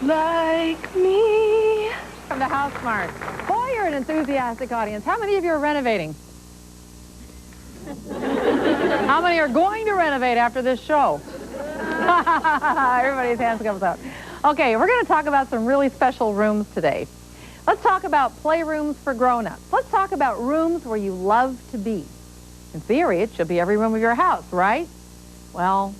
like me. From the Housesmarts. Boy, you're an enthusiastic audience. How many of you are renovating? How many are going to renovate after this show? Everybody's hands comes up. Okay, we're going to talk about some really special rooms today. Let's talk about playrooms for grown-ups. Let's talk about rooms where you love to be. In theory, it should be every room of your house, right? Well,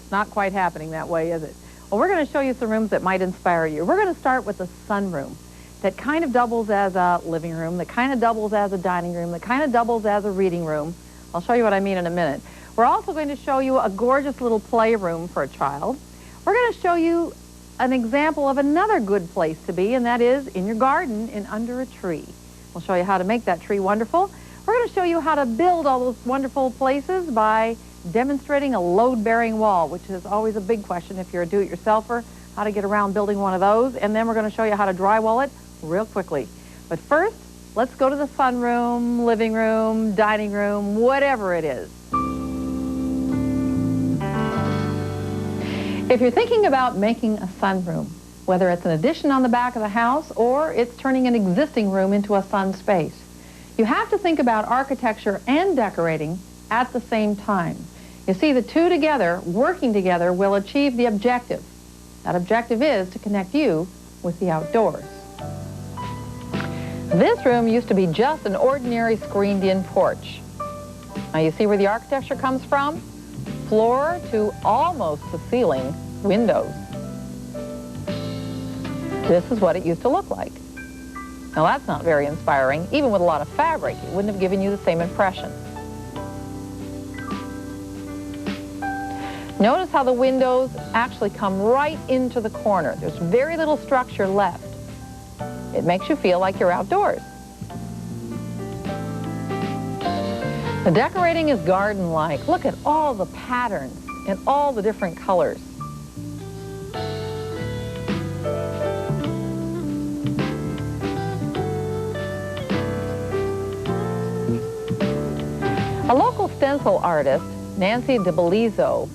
it's not quite happening that way, is it? Well, we're going to show you some rooms that might inspire you. We're going to start with a sunroom that kind of doubles as a living room, that kind of doubles as a dining room, that kind of doubles as a reading room. I'll show you what I mean in a minute. We're also going to show you a gorgeous little playroom for a child. We're going to show you an example of another good place to be, and that is in your garden and under a tree. We'll show you how to make that tree wonderful. We're going to show you how to build all those wonderful places by demonstrating a load-bearing wall, which is always a big question if you're a do-it-yourselfer, how to get around building one of those. And then we're going to show you how to drywall it real quickly. But first, let's go to the sunroom, living room, dining room, whatever it is. If you're thinking about making a sunroom, whether it's an addition on the back of the house or it's turning an existing room into a sun space, you have to think about architecture and decorating at the same time. You see, the two together, working together, will achieve the objective. That objective is to connect you with the outdoors. This room used to be just an ordinary screened-in porch. Now you see where the architecture comes from? Floor to almost the ceiling windows. This is what it used to look like. Now that's not very inspiring. Even with a lot of fabric, it wouldn't have given you the same impression. Notice how the windows actually come right into the corner. There's very little structure left. It makes you feel like you're outdoors. The decorating is garden-like. Look at all the patterns and all the different colors. A local stencil artist, Nancy DeBelizzo,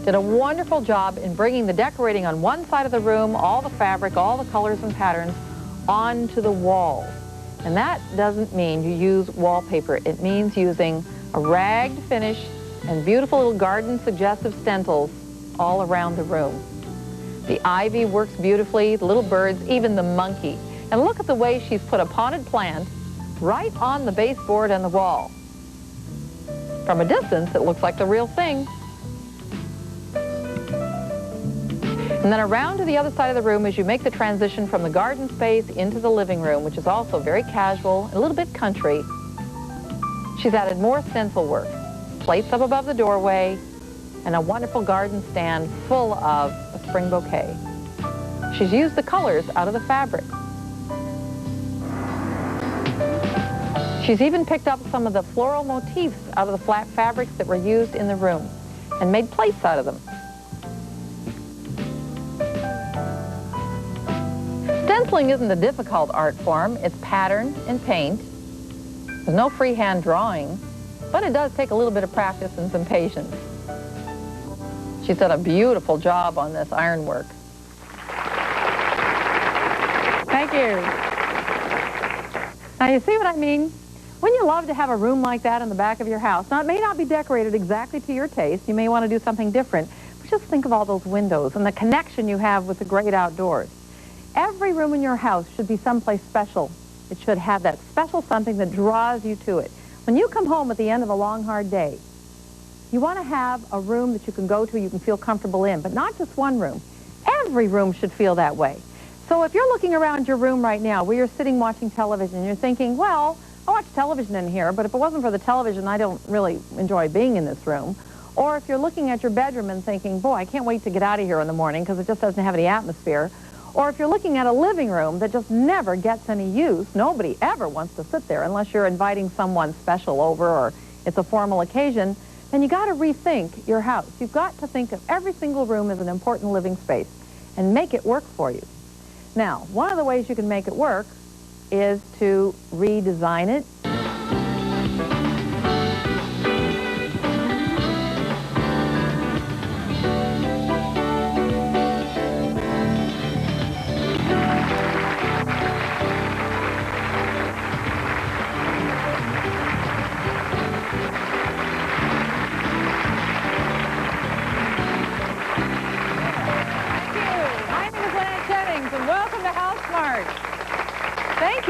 did a wonderful job in bringing the decorating on one side of the room, all the fabric, all the colors and patterns, onto the walls. And that doesn't mean you use wallpaper. It means using a ragged finish and beautiful little garden suggestive stencils all around the room. The ivy works beautifully, the little birds, even the monkey. And look at the way she's put a potted plant right on the baseboard and the wall. From a distance, it looks like the real thing. And then around to the other side of the room as you make the transition from the garden space into the living room, which is also very casual and a little bit country. She's added more stencil work, plates up above the doorway, and a wonderful garden stand full of a spring bouquet. She's used the colors out of the fabric. She's even picked up some of the floral motifs out of the flat fabrics that were used in the room and made plates out of them. Stenciling isn't a difficult art form. It's pattern and paint. There's no freehand drawing, but it does take a little bit of practice and some patience. She's done a beautiful job on this ironwork. Thank you. Now you see what I mean? Wouldn't you love to have a room like that in the back of your house? Now it may not be decorated exactly to your taste. You may want to do something different, but just think of all those windows and the connection you have with the great outdoors. Every room in your house should be someplace special. It should have that special something that draws you to it. When you come home at the end of a long, hard day, you want to have a room that you can go to, you can feel comfortable in, but not just one room. Every room should feel that way. So if you're looking around your room right now where you're sitting watching television and you're thinking, well, I watch television in here, but if it wasn't for the television, I don't really enjoy being in this room. Or if you're looking at your bedroom and thinking, boy, I can't wait to get out of here in the morning because it just doesn't have any atmosphere. Or if you're looking at a living room that just never gets any use, nobody ever wants to sit there unless you're inviting someone special over or it's a formal occasion, then you got to rethink your house. You've got to think of every single room as an important living space and make it work for you. Now, one of the ways you can make it work is to redesign it.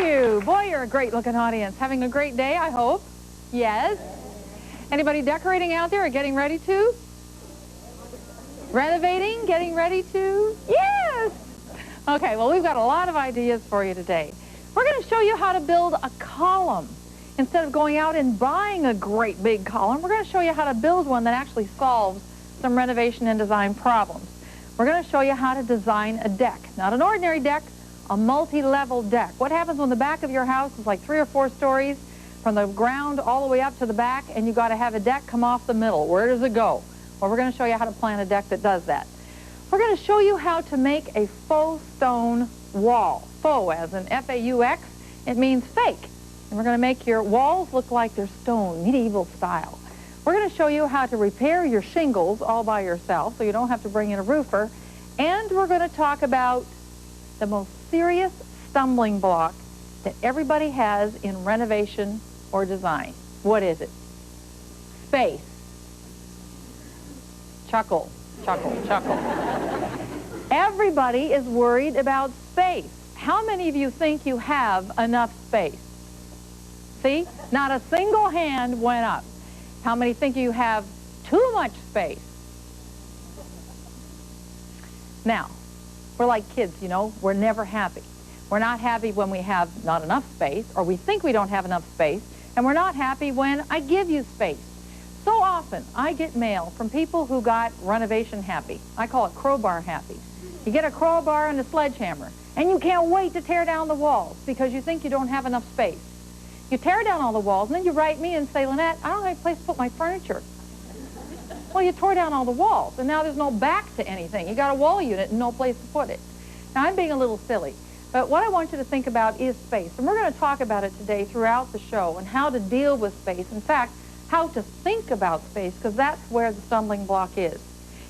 you. Boy, you're a great-looking audience. Having a great day, I hope. Yes? Anybody decorating out there or getting ready to? Renovating? Getting ready to? Yes! Okay, well, we've got a lot of ideas for you today. We're going to show you how to build a column. Instead of going out and buying a great big column, we're going to show you how to build one that actually solves some renovation and design problems. We're going to show you how to design a deck. Not an ordinary deck, a multi-level deck. What happens when the back of your house is like 3 or 4 stories from the ground all the way up to the back, and you've got to have a deck come off the middle? Where does it go? Well, we're going to show you how to plan a deck that does that. We're going to show you how to make a faux stone wall. Faux as in F-A-U-X, it means fake. And we're going to make your walls look like they're stone, medieval style. We're going to show you how to repair your shingles all by yourself so you don't have to bring in a roofer. And we're going to talk about the most serious stumbling block that everybody has in renovation or design. What is it? Space. Chuckle, chuckle, chuckle. Everybody is worried about space. How many of you think you have enough space? See? Not a single hand went up. How many think you have too much space? Now, we're like kids, you know. We're never happy. We're not happy when we have not enough space, or we think we don't have enough space, and we're not happy when I give you space. So often, I get mail from people who got renovation happy. I call it crowbar happy. You get a crowbar and a sledgehammer, and you can't wait to tear down the walls because you think you don't have enough space. You tear down all the walls, and then you write me and say, Lynette, I don't have a place to put my furniture. Well, you tore down all the walls, and now there's no back to anything. You got a wall unit and no place to put it. Now, I'm being a little silly, but what I want you to think about is space. And we're going to talk about it today throughout the show and how to deal with space. In fact, how to think about space, because that's where the stumbling block is.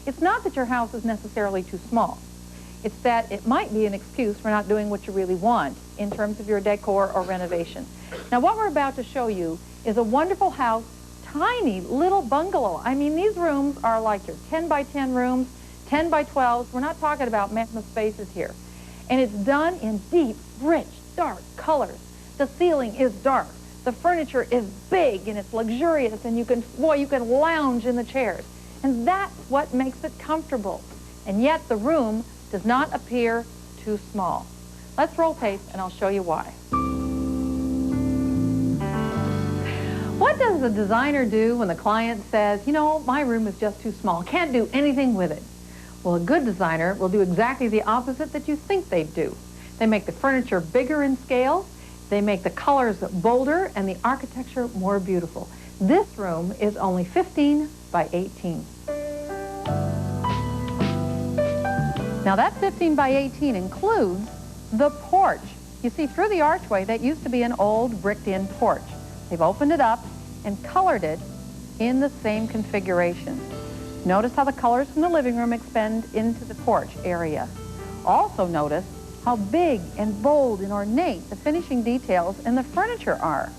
It's not that your house is necessarily too small. It's that it might be an excuse for not doing what you really want in terms of your decor or renovation. Now, what we're about to show you is a wonderful house, tiny little bungalow. I mean, these rooms are like your 10 by 10 rooms, 10 by 12s. We're not talking about mammoth spaces here. And it's done in deep, rich, dark colors. The ceiling is dark. The furniture is big and it's luxurious, and you can lounge in the chairs. And that's what makes it comfortable. And yet the room does not appear too small. Let's roll tape and I'll show you why. What does the designer do when the client says, you know, my room is just too small, can't do anything with it? Well, a good designer will do exactly the opposite that you think they'd do. They make the furniture bigger in scale, they make the colors bolder, and the architecture more beautiful. This room is only 15 by 18. Now that 15 by 18 includes the porch. You see, through the archway, that used to be an old bricked-in porch. They've opened it up and colored it in the same configuration. Notice how the colors from the living room expand into the porch area. Also notice how big and bold and ornate the finishing details and the furniture are.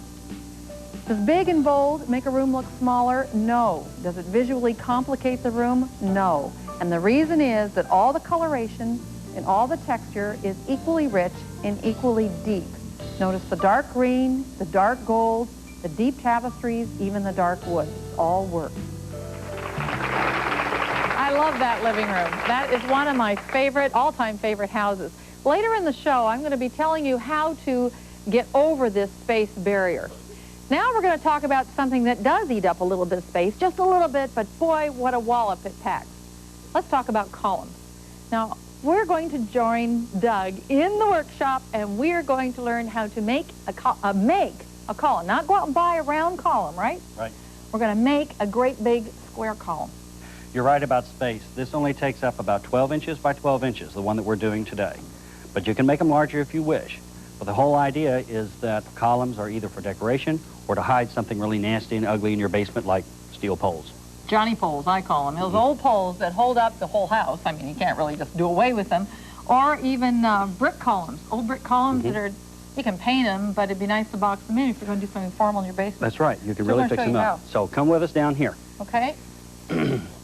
Does big and bold make a room look smaller? No. Does it visually complicate the room? No. And the reason is that all the coloration and all the texture is equally rich and equally deep. Notice the dark green, the dark gold, the deep tapestries, even the dark wood. All work. I love that living room. That is one of my favorite, all-time favorite houses. Later in the show, I'm going to be telling you how to get over this space barrier. Now we're going to talk about something that does eat up a little bit of space, just a little bit, but boy, what a wallop it packs. Let's talk about columns. Now, we're going to join Doug in the workshop, and we're going to learn how to make a column. Not go out and buy a round column, right? Right. We're going to make a great big square column. You're right about space. This only takes up about 12 inches by 12 inches, the one that we're doing today. But you can make them larger if you wish. But the whole idea is that columns are either for decoration or to hide something really nasty and ugly in your basement, like steel poles. Johnny poles, I call them. Those old poles that hold up the whole house. I mean, you can't really just do away with them. Or even brick columns, old brick columns that are, you can paint them, but it'd be nice to box them in if you're going to do something formal in your basement. That's right. You can really fix them up. So come with us down here. Okay.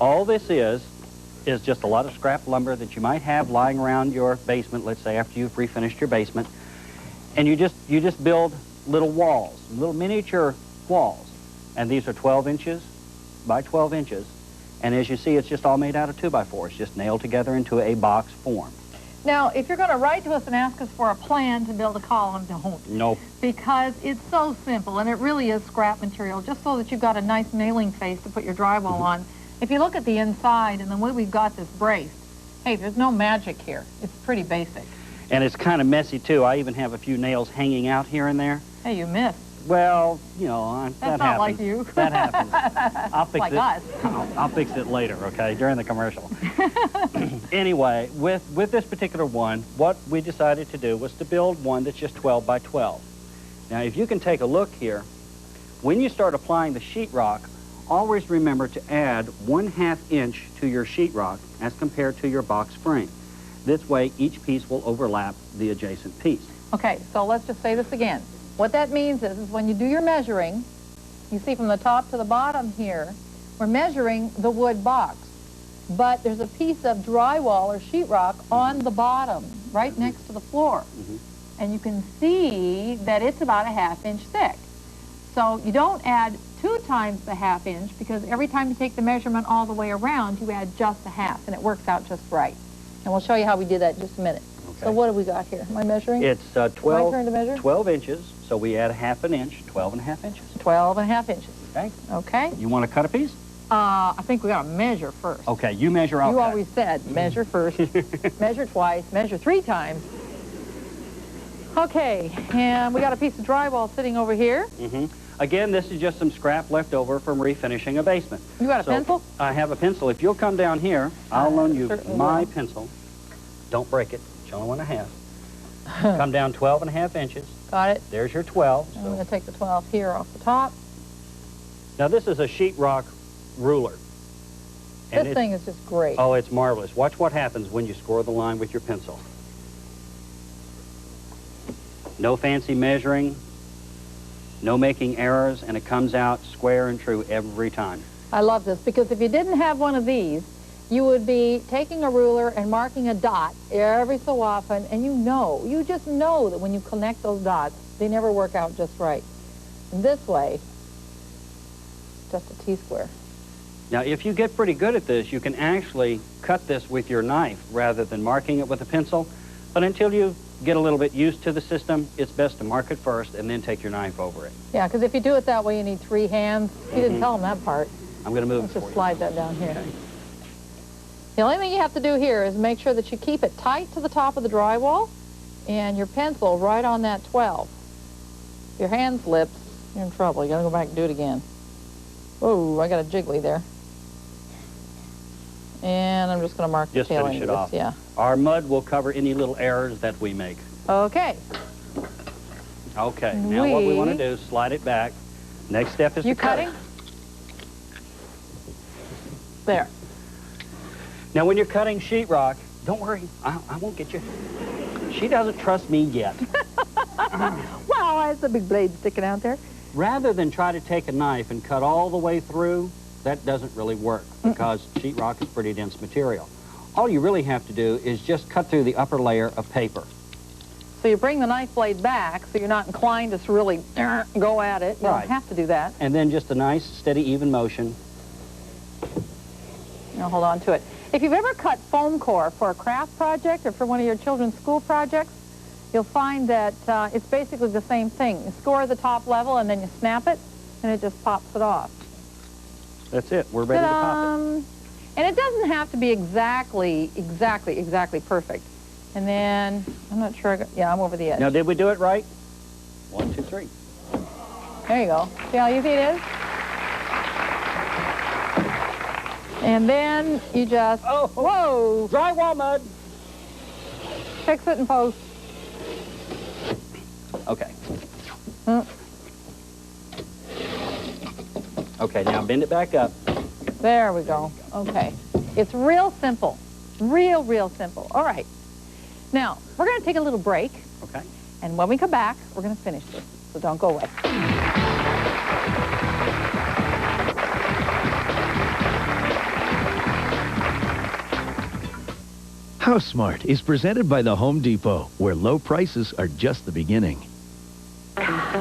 All this is just a lot of scrap lumber that you might have lying around your basement, let's say after you've refinished your basement. And you just build little walls, little miniature walls. And these are 12 inches by 12 inches. And as you see, it's just all made out of 2x4s, just nailed together into a box form. Now, if you're going to write to us and ask us for a plan to build a column, don't. Nope. Because it's so simple, and it really is scrap material, just so that you've got a nice nailing face to put your drywall on. If you look at the inside and the way we've got this braced, hey, there's no magic here. It's pretty basic. And it's kind of messy, too. I even have a few nails hanging out here and there. Hey, you missed. Well, you know, That's that not happens. like you. That happens. I'll fix like it. us. I'll fix it later, okay, during the commercial. Anyway, with this particular one, what we decided to do was to build one that's just 12 by 12. Now, if you can take a look here, when you start applying the sheetrock, always remember to add 1/2 inch to your sheetrock as compared to your box frame. This way, each piece will overlap the adjacent piece. Okay, so let's just say this again. What that means is when you do your measuring, you see from the top to the bottom here, we're measuring the wood box. But there's a piece of drywall or sheetrock on the bottom, right next to the floor. And you can see that it's about a 1/2 inch thick. So you don't add 2 times the 1/2 inch, because every time you take the measurement all the way around, you add just a 1/2, and it works out just right. And we'll show you how we did that in just a minute. Okay. So what have we got here? Am I measuring? It's My turn to measure? 12 inches, so we add 1/2 inch, 12 1/2 inches. 12 1/2 inches. Okay. Okay. You want to cut a piece? I think we got to measure first. Okay, you measure, I'll You cut. always said measure first, measure twice, measure 3 times. Okay, and we got a piece of drywall sitting over here. Again, this is just some scrap left over from refinishing a basement. You got a pencil? I have a pencil. If you'll come down here, I'll loan you certainly my will. pencil. Don't break it. It's only 1/2. Come down 12 1/2 inches. Got it. There's your 12. I'm going to take the 12 here off the top. Now, this is a sheetrock ruler. And This thing is just great. Oh, it's marvelous. Watch what happens when you score the line with your pencil. No fancy measuring, no making errors, and it comes out square and true every time. I love this, because if you didn't have one of these, you would be taking a ruler and marking a dot every so often, and you just know that when you connect those dots, they never work out just right. And this way, just a T-square. Now, if you get pretty good at this, you can actually cut this with your knife rather than marking it with a pencil. But until you get a little bit used to the system, it's best to mark it first and then take your knife over it. Yeah, because if you do it that way, you need 3 hands. You didn't tell them that part. I'm going to move Let's it for just you. slide that down here. The only thing you have to do here is make sure that you keep it tight to the top of the drywall and your pencil right on that 12. If your hand slips, you're in trouble. You got to go back and do it again. Whoa, I got a jiggly there. And I'm just going to mark the Just tail finish end it of off. this. Yeah. Our mud will cover any little errors that we make. Okay. Okay, now what we want to do is slide it back. Next step is You to cut it. cutting? There. Now, when you're cutting sheetrock, don't worry, I won't get you. She doesn't trust me yet. Wow, that's a big blade sticking out there. Rather than try to take a knife and cut all the way through, that doesn't really work because sheetrock is pretty dense material. All you really have to do is just cut through the upper layer of paper. So you bring the knife blade back so you're not inclined to really go at it. You Right. don't have to do that. And then just a nice, steady, even motion. Now hold on to it. If you've ever cut foam core for a craft project or for one of your children's school projects, you'll find that it's basically the same thing. You score the top level and then you snap it and it just pops it off. That's it. We're ready to pop it. And it doesn't have to be exactly perfect. And then, I'm not sure, yeah, I'm over the edge. Now, did we do it right? 1, 2, 3. There you go. See how easy it is? And then you just, whoa, Drywall mud. fix it in post. Okay. Okay, now bend it back up. There we go. Okay. It's real simple. Real simple. All right. Now, we're going to take a little break. Okay. And when we come back, we're going to finish this. So don't go away. Housesmart is presented by the Home Depot, where low prices are just the beginning.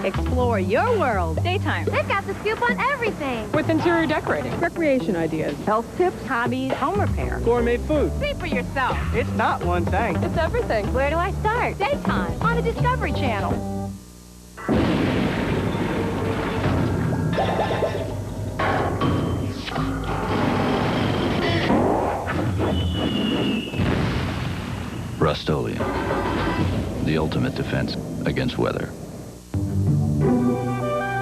Explore your world. Daytime. They've got the scoop on everything. With interior decorating, recreation ideas, health tips, hobbies, home repair, Gourmet food. see for yourself. It's not one thing. It's everything. Where do I start? Daytime on the Discovery Channel. Rust-Oleum, the ultimate defense against weather.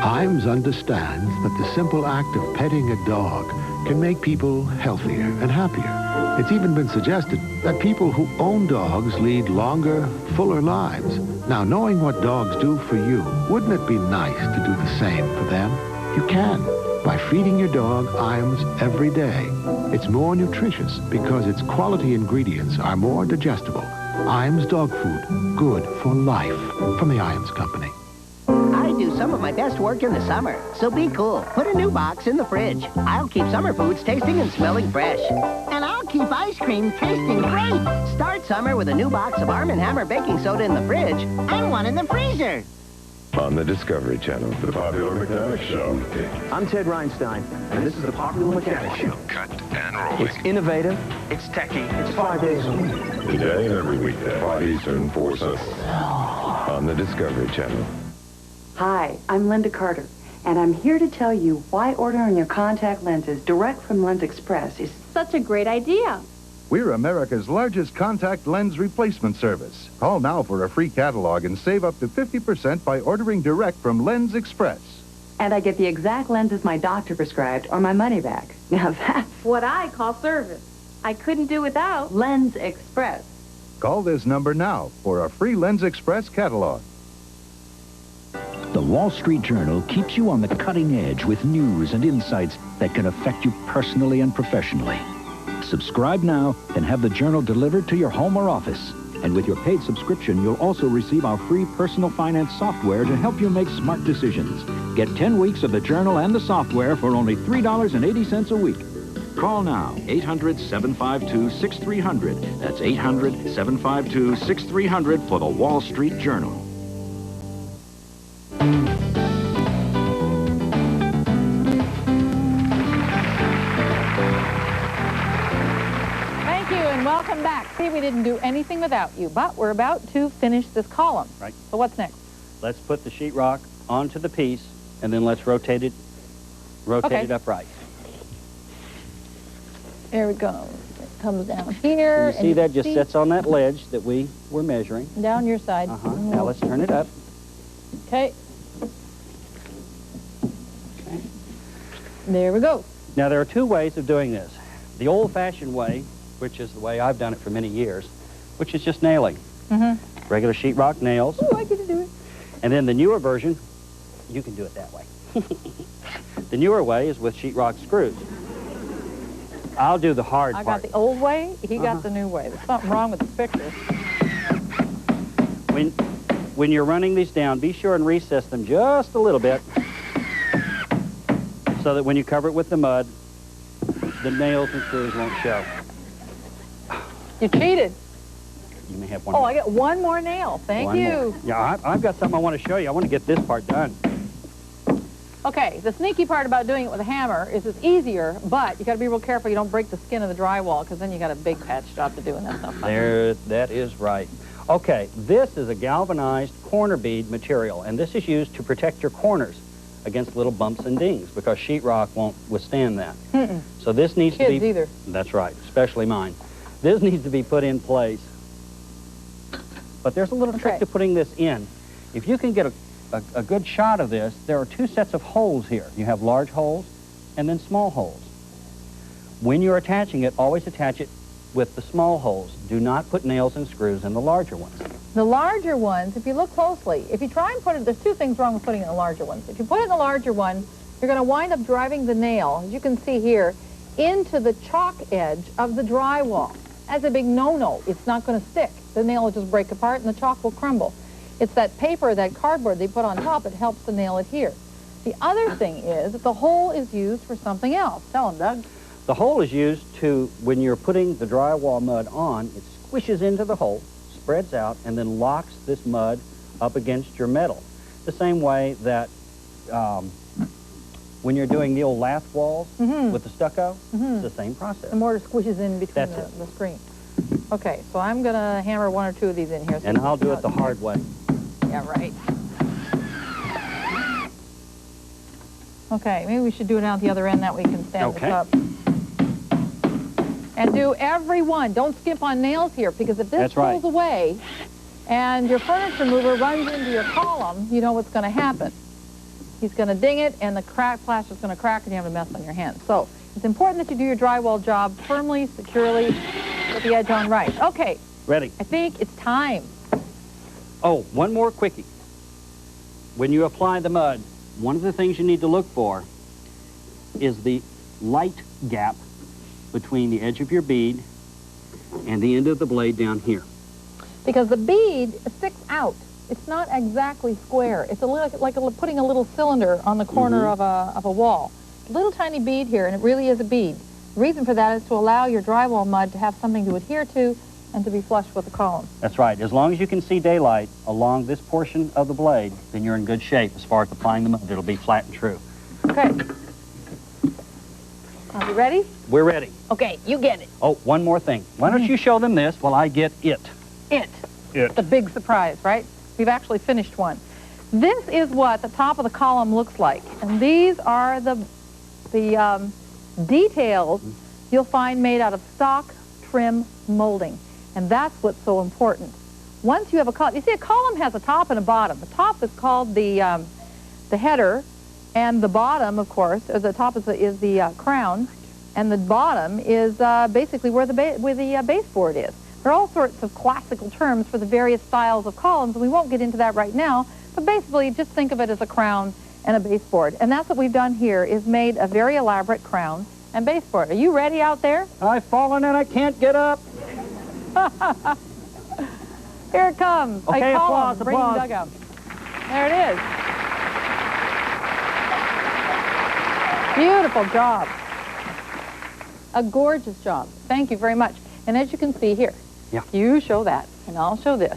Iams understands that the simple act of petting a dog can make people healthier and happier. It's even been suggested that people who own dogs lead longer, fuller lives. Now, knowing what dogs do for you, wouldn't it be nice to do the same for them? You can, by feeding your dog Iams every day. It's more nutritious because its quality ingredients are more digestible. Iams dog food, good for life. From the Iams Company. I do some of my best work in the summer, so be cool. Put a new box in the fridge. I'll keep summer foods tasting and smelling fresh. And I'll keep ice cream tasting great. Start summer with a new box of Arm & Hammer baking soda in the fridge and one in the freezer. On the Discovery Channel, the Popular Mechanic Show. I'm Ted Reinstein, and this is the Popular Mechanic Show. Cut and rolling. It's innovative, it's techy, it's 5 days a week. Today and every weekday, 5 Eastern, 4 Central. On the Discovery Channel. Hi, I'm Linda Carter, and I'm here to tell you why ordering your contact lenses direct from Lens Express is Such a great idea. We're America's largest contact lens replacement service. Call now for a free catalog and save up to 50% by ordering direct from Lens Express. and I get the exact lenses my doctor prescribed or my money back. Now that's What I call service. I couldn't do without Lens Express. Call this number now for a free Lens Express catalog. The Wall Street Journal keeps you on the cutting edge with news and insights that can affect you personally and professionally. Subscribe now and have the Journal delivered to your home or office. And with your paid subscription, you'll also receive our free personal finance software to help you make smart decisions. Get 10 weeks of the Journal and the software for only $3.80 a week. Call now, 800-752-6300. That's 800-752-6300 for the Wall Street Journal. Thank you, and welcome back. See, we didn't do anything without you, but we're about to finish this column. Right. So what's next? Let's put the sheetrock onto the piece, and then let's rotate it Okay. upright. There we go. It comes down here. You see that just sits on that ledge that we were measuring. Down your side. Now let's turn it up. Okay. There we go. Now there are two ways of doing this. The old-fashioned way, which is the way I've done it for many years, which is just nailing. Regular sheetrock nails. Ooh, I get to do it. And then the newer version, you can do it that way. The newer way is with sheetrock screws. I'll do the hard I part. got the old way, he got the new way. There's something wrong with the picture. When you're running these down, be sure and recess them just a little bit so that when you cover it with the mud, the nails and screws won't show. You cheated. You may have one Oh, more. I got one more nail. Thank One you. more. Yeah, I've got something I want to show you. I want to get this part done. Okay, the sneaky part about doing it with a hammer is it's easier, but you got to be real careful you don't break the skin of the drywall, because then you got a big patch job to do, and that's not fun. There, that is right. Okay, this is a galvanized corner bead material, and this is used to protect your corners against little bumps and dings, because sheetrock won't withstand that. So this needs to be... Kids either. That's right, especially mine. This needs to be put in place. But there's a little trick to putting this in. If you can get a good shot of this, there are two sets of holes here. You have large holes and then small holes. When you're attaching it, always attach it with the small holes. Do not put nails and screws in the larger ones. The larger ones, if you look closely, if you try and put it, there's two things wrong with putting it in the larger ones. If you put it in the larger one, you're going to wind up driving the nail, as you can see here, into the chalk edge of the drywall. That's a big no-no. It's not going to stick. The nail will just break apart and the chalk will crumble. It's that paper, that cardboard they put on top, it helps the nail adhere. The other thing is that the hole is used for something else. Tell them, Doug. The hole is used to, when you're putting the drywall mud on, it's squishes into the hole, spreads out, and then locks this mud up against your metal. The same way that when you're doing the old lath walls with the stucco, it's the same process. The mortar squishes in between That's the screen. Okay, so I'm going to hammer one or two of these in here. So and I'll do it the hard way. Yeah, right. Okay, maybe we should do it out the other end, that way we can stand this up. And do every one. Don't skip on nails here, because if this pulls away and your furniture mover runs into your column, you know what's going to happen. He's going to ding it, and the plaster's going to crack, and you have a mess on your hands. So it's important that you do your drywall job firmly, securely, with the edge on right. Okay. Ready. I think it's time. Oh, one more quickie. When you apply the mud, one of the things you need to look for is the light gap between the edge of your bead and the end of the blade down here. Because the bead sticks out. It's not exactly square. It's a little, like putting a little cylinder on the corner of a wall. Little tiny bead here, and it really is a bead. The reason for that is to allow your drywall mud to have something to adhere to and to be flush with the column. That's right. As long as you can see daylight along this portion of the blade, then you're in good shape as far as applying the mud. It'll be flat and true. Okay. Are we ready? We're ready. Okay, you get it. Oh, one more thing. Why don't you show them this while I get it? It. It. The big surprise, right? We've actually finished one. This is what the top of the column looks like. And these are the details you'll find made out of stock trim molding. And that's what's so important. Once you have a column, you see a column has a top and a bottom. The top is called the header, and the bottom, of course, the top is the crown, and the bottom is basically where the baseboard is. There are all sorts of classical terms for the various styles of columns, and we won't get into that right now, but basically just think of it as a crown and a baseboard. And that's what we've done here, is made a very elaborate crown and baseboard. Are you ready out there? I've fallen and I can't get up. Here it comes. Okay, a column, applause, bringing applause. dugout. There it is. Beautiful job. A gorgeous job. Thank you very much. And as you can see here, you show that, and I'll show this.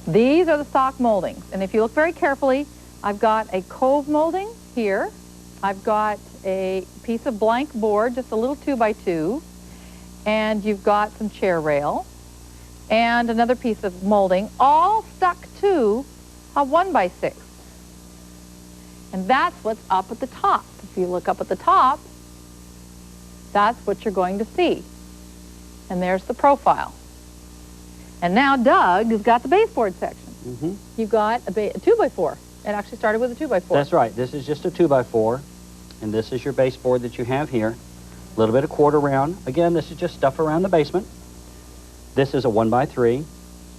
These are the stock moldings. And if you look very carefully, I've got a cove molding here. I've got a piece of blank board, just a little 2x2. And you've got some chair rail. And another piece of molding, all stuck to a 1x6. And that's what's up at the top. If you look up at the top, that's what you're going to see. And there's the profile. And now Doug has got the baseboard section. You've got a 2x4. It actually started with a 2x4. That's right. This is just a 2x4, and this is your baseboard that you have here. A little bit of quarter round. Again, this is just stuff around the basement. This is a 1x3,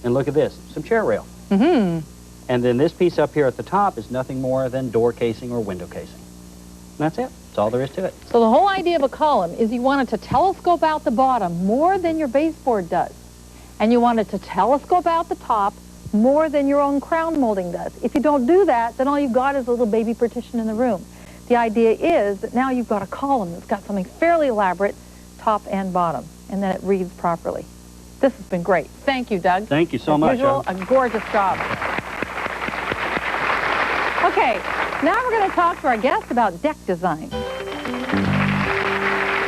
and look at this, some chair rail. And then this piece up here at the top is nothing more than door casing or window casing. And that's it. That's all there is to it. So the whole idea of a column is you want it to telescope out the bottom more than your baseboard does. And you want it to telescope out the top more than your own crown molding does. If you don't do that, then all you've got is a little baby partition in the room. The idea is that now you've got a column that's got something fairly elaborate, top and bottom, and then it reads properly. This has been great. Thank you, Doug. Thank you so much. As usual, a gorgeous job. Okay, now we're going to talk to our guest about deck design.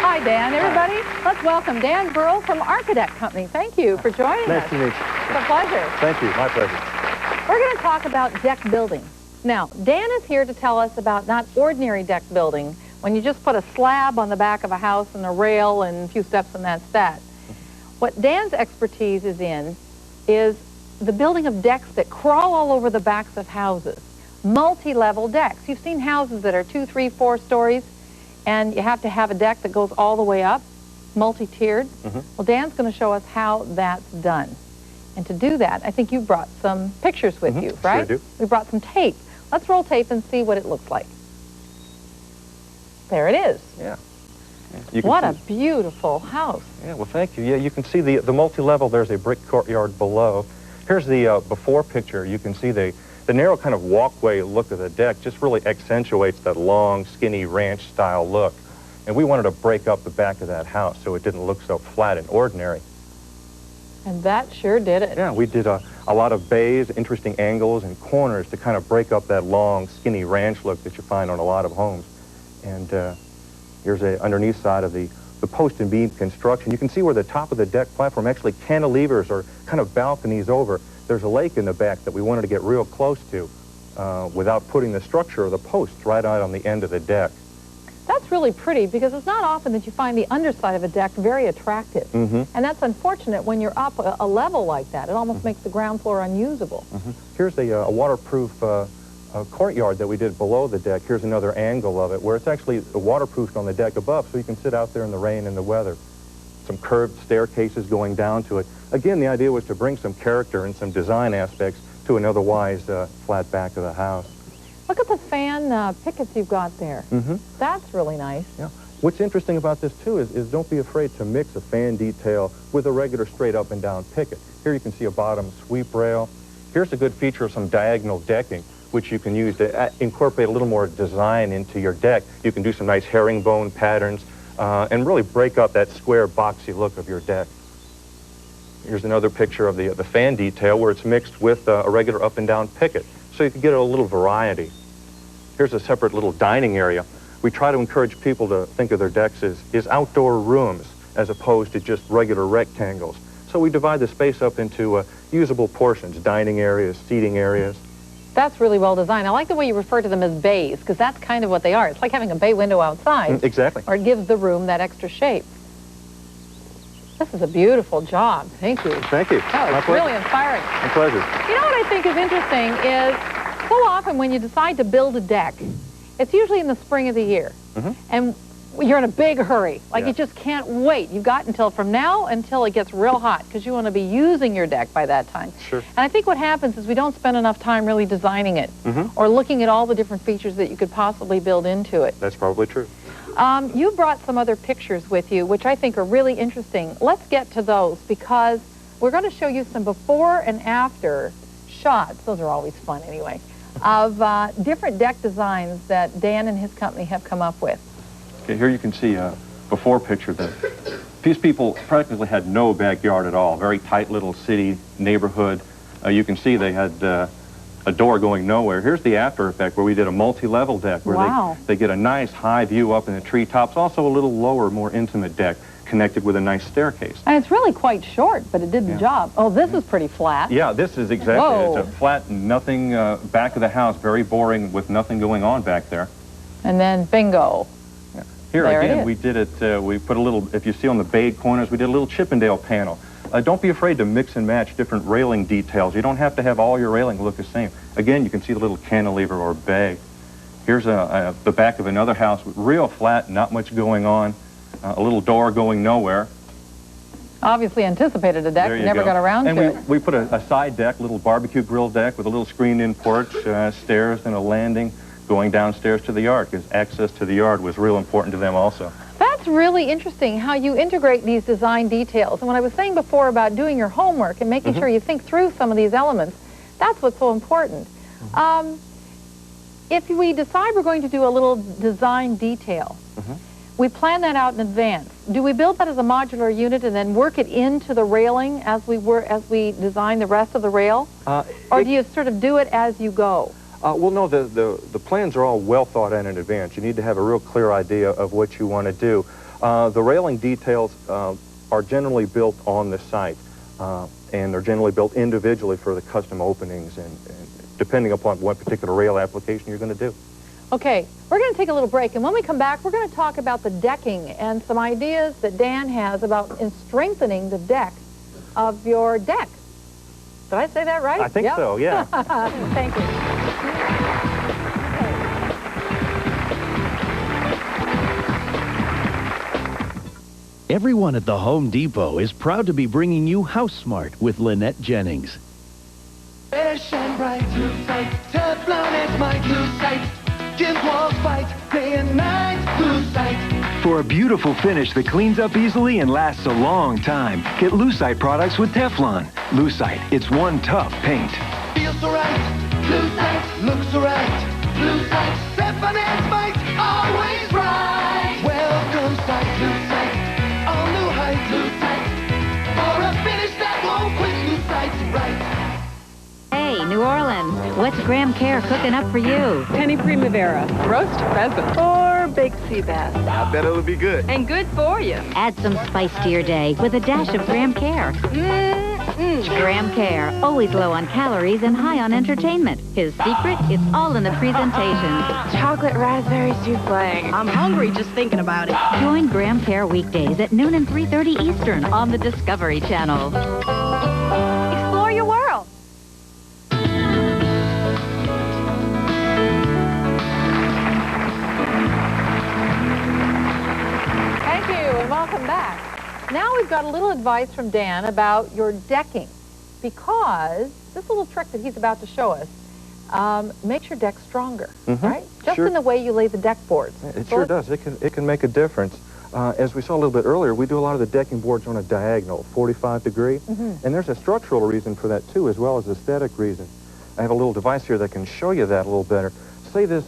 Hi, Dan, everybody. Let's welcome Dan Burrell from Architect Company. Thank you for joining us. Nice to meet you. It's a pleasure. Thank you. My pleasure. We're going to talk about deck building. Now, Dan is here to tell us about not ordinary deck building, when you just put a slab on the back of a house and a rail and a few steps and that's that. What Dan's expertise is in is the building of decks that crawl all over the backs of houses. Multi-level decks. You've seen houses that are 2, 3, 4 stories, and you have to have a deck that goes all the way up, multi-tiered. Well, Dan's going to show us how that's done. And to do that, I think you brought some pictures with you, right? Sure do. We brought some tape. Let's roll tape and see what it looks like. There it is. Yeah. What a beautiful house. Yeah, well, thank you. Yeah, you can see the multi-level. There's a brick courtyard below. Here's the before picture. You can see the narrow kind of walkway look of the deck just really accentuates that long, skinny ranch-style look. And we wanted to break up the back of that house so it didn't look so flat and ordinary. And that sure did it. Yeah, we did a lot of bays, interesting angles, and corners to kind of break up that long, skinny ranch look that you find on a lot of homes. And here's the underneath side of the post and beam construction. You can see where the top of the deck platform actually cantilevers or kind of balconies over. There's a lake in the back that we wanted to get real close to without putting the structure of the posts right out on the end of the deck. That's really pretty because it's not often that you find the underside of a deck very attractive. Mm-hmm. And that's unfortunate when you're up a level like that. It almost makes the ground floor unusable. Mm-hmm. Here's a waterproof courtyard that we did below the deck. Here's another angle of it where it's actually waterproofed on the deck above, so you can sit out there in the rain and the weather. Some curved staircases going down to it. Again, the idea was to bring some character and some design aspects to an otherwise flat back of the house. Look at the fan pickets you've got there. Mm-hmm. That's really nice. Yeah. What's interesting about this, too, is don't be afraid to mix a fan detail with a regular straight up and down picket. Here you can see a bottom sweep rail. Here's a good feature of some diagonal decking, which you can use to incorporate a little more design into your deck. You can do some nice herringbone patterns and really break up that square, boxy look of your deck. Here's another picture of the fan detail where it's mixed with a regular up and down picket, so you can get a little variety. Here's a separate little dining area. We try to encourage people to think of their decks as outdoor rooms as opposed to just regular rectangles. So we divide the space up into usable portions, dining areas, seating areas. That's really well designed. I like the way you refer to them as bays, because that's kind of what they are. It's like having a bay window outside. Exactly. Or it gives the room that extra shape. This is a beautiful job. Thank you. Thank you. That was really inspiring. My pleasure. You know what I think is interesting is so often when you decide to build a deck, it's usually in the spring of the year. Mm-hmm. And you're in a big hurry. Like Yeah. you just can't wait. You've got until from now until it gets real hot because you want to be using your deck by that time. Sure. And I think what happens is we don't spend enough time really designing it or looking at all the different features that you could possibly build into it. That's probably true. You brought some other pictures with you, which I think are really interesting. Let's get to those because we're going to show you some before and after shots. Those are always fun anyway, of different deck designs that Dan and his company have come up with. Okay, here you can see a before picture that these people practically had no backyard at all. Very tight little city neighborhood. You can see they had a door going nowhere. Here's the after effect where we did a multi-level deck where they get a nice high view up in the treetops, also a little lower, more intimate deck connected with a nice staircase. And it's really quite short, but it did the job. Oh, this is pretty flat. Yeah, this is exactly, it's a flat, nothing back of the house, very boring with nothing going on back there. And then bingo. Yeah. Here there again, we did it, we put a little, if you see on the bayed corners, we did a little Chippendale panel. Don't be afraid to mix and match different railing details. You don't have to have all your railing look the same. Again, you can see the little cantilever or bay. Here's the back of another house, real flat, not much going on. A little door going nowhere. Obviously anticipated a deck, never got around to it. And we put a side deck, little barbecue grill deck with a little screened-in porch, stairs and a landing going downstairs to the yard, because access to the yard was real important to them also. That's really interesting how you integrate these design details. And what I was saying before about doing your homework and making sure you think through some of these elements, that's what's so important. If we decide we're going to do a little design detail, we plan that out in advance. Do we build that as a modular unit and then work it into the railing as we design the rest of the rail? Or do you sort of do it as you go? Well, no, the plans are all well thought out in advance. You need to have a real clear idea of what you want to do. The railing details are generally built on the site, and they're generally built individually for the custom openings and depending upon what particular rail application you're going to do. Okay, we're going to take a little break, and when we come back, we're going to talk about the decking and some ideas that Dan has about strengthening the deck of your deck. Did I say that right? I think so, yeah. Thank you. Everyone at the Home Depot is proud to be bringing you Housesmart with Lynette Jennings. Fresh and bright, Lucite, Teflon is my Lucite. Gives walls fight, day and night, Lucite. For a beautiful finish that cleans up easily and lasts a long time, get Lucite products with Teflon. Lucite, it's one tough paint. Feels so right, Lucite, looks so right. Lucite, Teflon is might, always right. Welcome sight, Lucite, all new height, Lucite. For a finish that won't What's Graham Kerr cooking up for you? Penny Primavera, roast pheasant, or baked sea bass. I bet it'll be good. And good for you. Add some spice to your day with a dash of Graham Kerr. Graham Kerr, always low on calories and high on entertainment. His secret, it's all in the presentation. Chocolate raspberry souffle. I'm hungry just thinking about it. Join Graham Kerr weekdays at noon and 3:30 Eastern on the Discovery Channel. Explore your world. Thank you, and welcome back. Now we've got a little advice from Dan about your decking, because this little trick that he's about to show us makes your deck stronger, right? Just in the way you lay the deck boards. It sure does. It can make a difference. As we saw a little bit earlier, we do a lot of the decking boards on a diagonal, 45 degree, and there's a structural reason for that too, as well as aesthetic reason. I have a little device here that can show you that a little better. Say this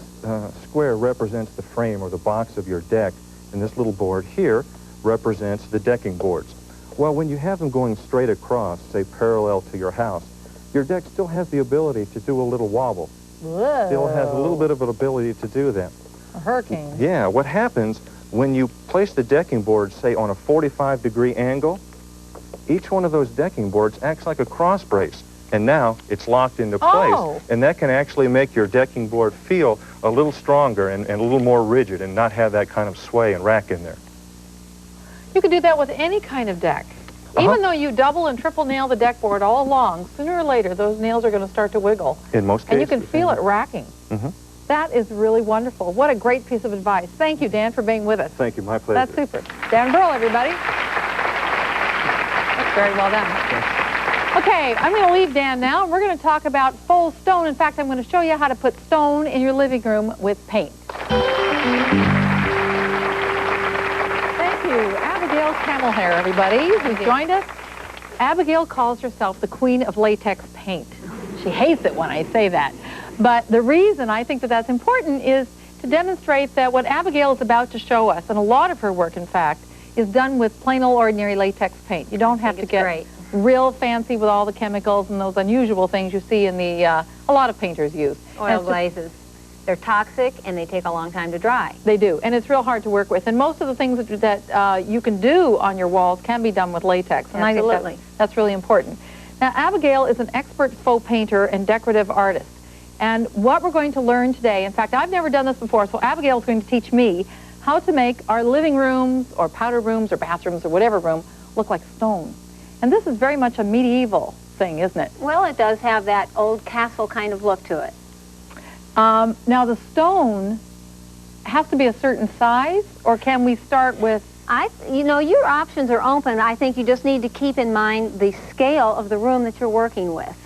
square represents the frame or the box of your deck, and this little board here represents the decking boards. Well, when you have them going straight across, say parallel to your house, your deck still has the ability to do a little wobble. Whoa. Still has a little bit of an ability to do that. A hurricane. Yeah, what happens when you place the decking boards, say, on a 45-degree angle, each one of those decking boards acts like a cross brace, and now it's locked into place. And that can actually make your decking board feel a little stronger and a little more rigid and not have that kind of sway and rack in there. You can do that with any kind of deck. Even though you double and triple nail the deck board all along, sooner or later those nails are going to start to wiggle. In most cases. And you can feel it racking. That is really wonderful. What a great piece of advice. Thank you, Dan, for being with us. Thank you. My pleasure. That's super. Dan Burl, everybody. That's very well done. Okay, I'm going to leave Dan now. We're going to talk about faux stone. In fact, I'm going to show you how to put stone in your living room with paint. Thank you. Abigail Camelhair, everybody, who's joined us. Abigail calls herself the queen of latex paint. She hates it when I say that. But the reason I think that that's important is to demonstrate that what Abigail is about to show us, and a lot of her work, in fact, is done with plain old ordinary latex paint. You don't have to get real fancy with all the chemicals and those unusual things you see in the, a lot of painters use. Oil glazes. They're toxic and they take a long time to dry. They do, and it's real hard to work with. And most of the things that you can do on your walls can be done with latex. And Absolutely. I think that's really important. Now, Abigail is an expert faux painter and decorative artist. And what we're going to learn today, in fact, I've never done this before, so Abigail is going to teach me how to make our living rooms or powder rooms or bathrooms or whatever room look like stone. And this is very much a medieval thing, isn't it? Well, it does have that old castle kind of look to it. Now, the stone has to be a certain size, or can we start with... You know, your options are open. I think you just need to keep in mind the scale of the room that you're working with.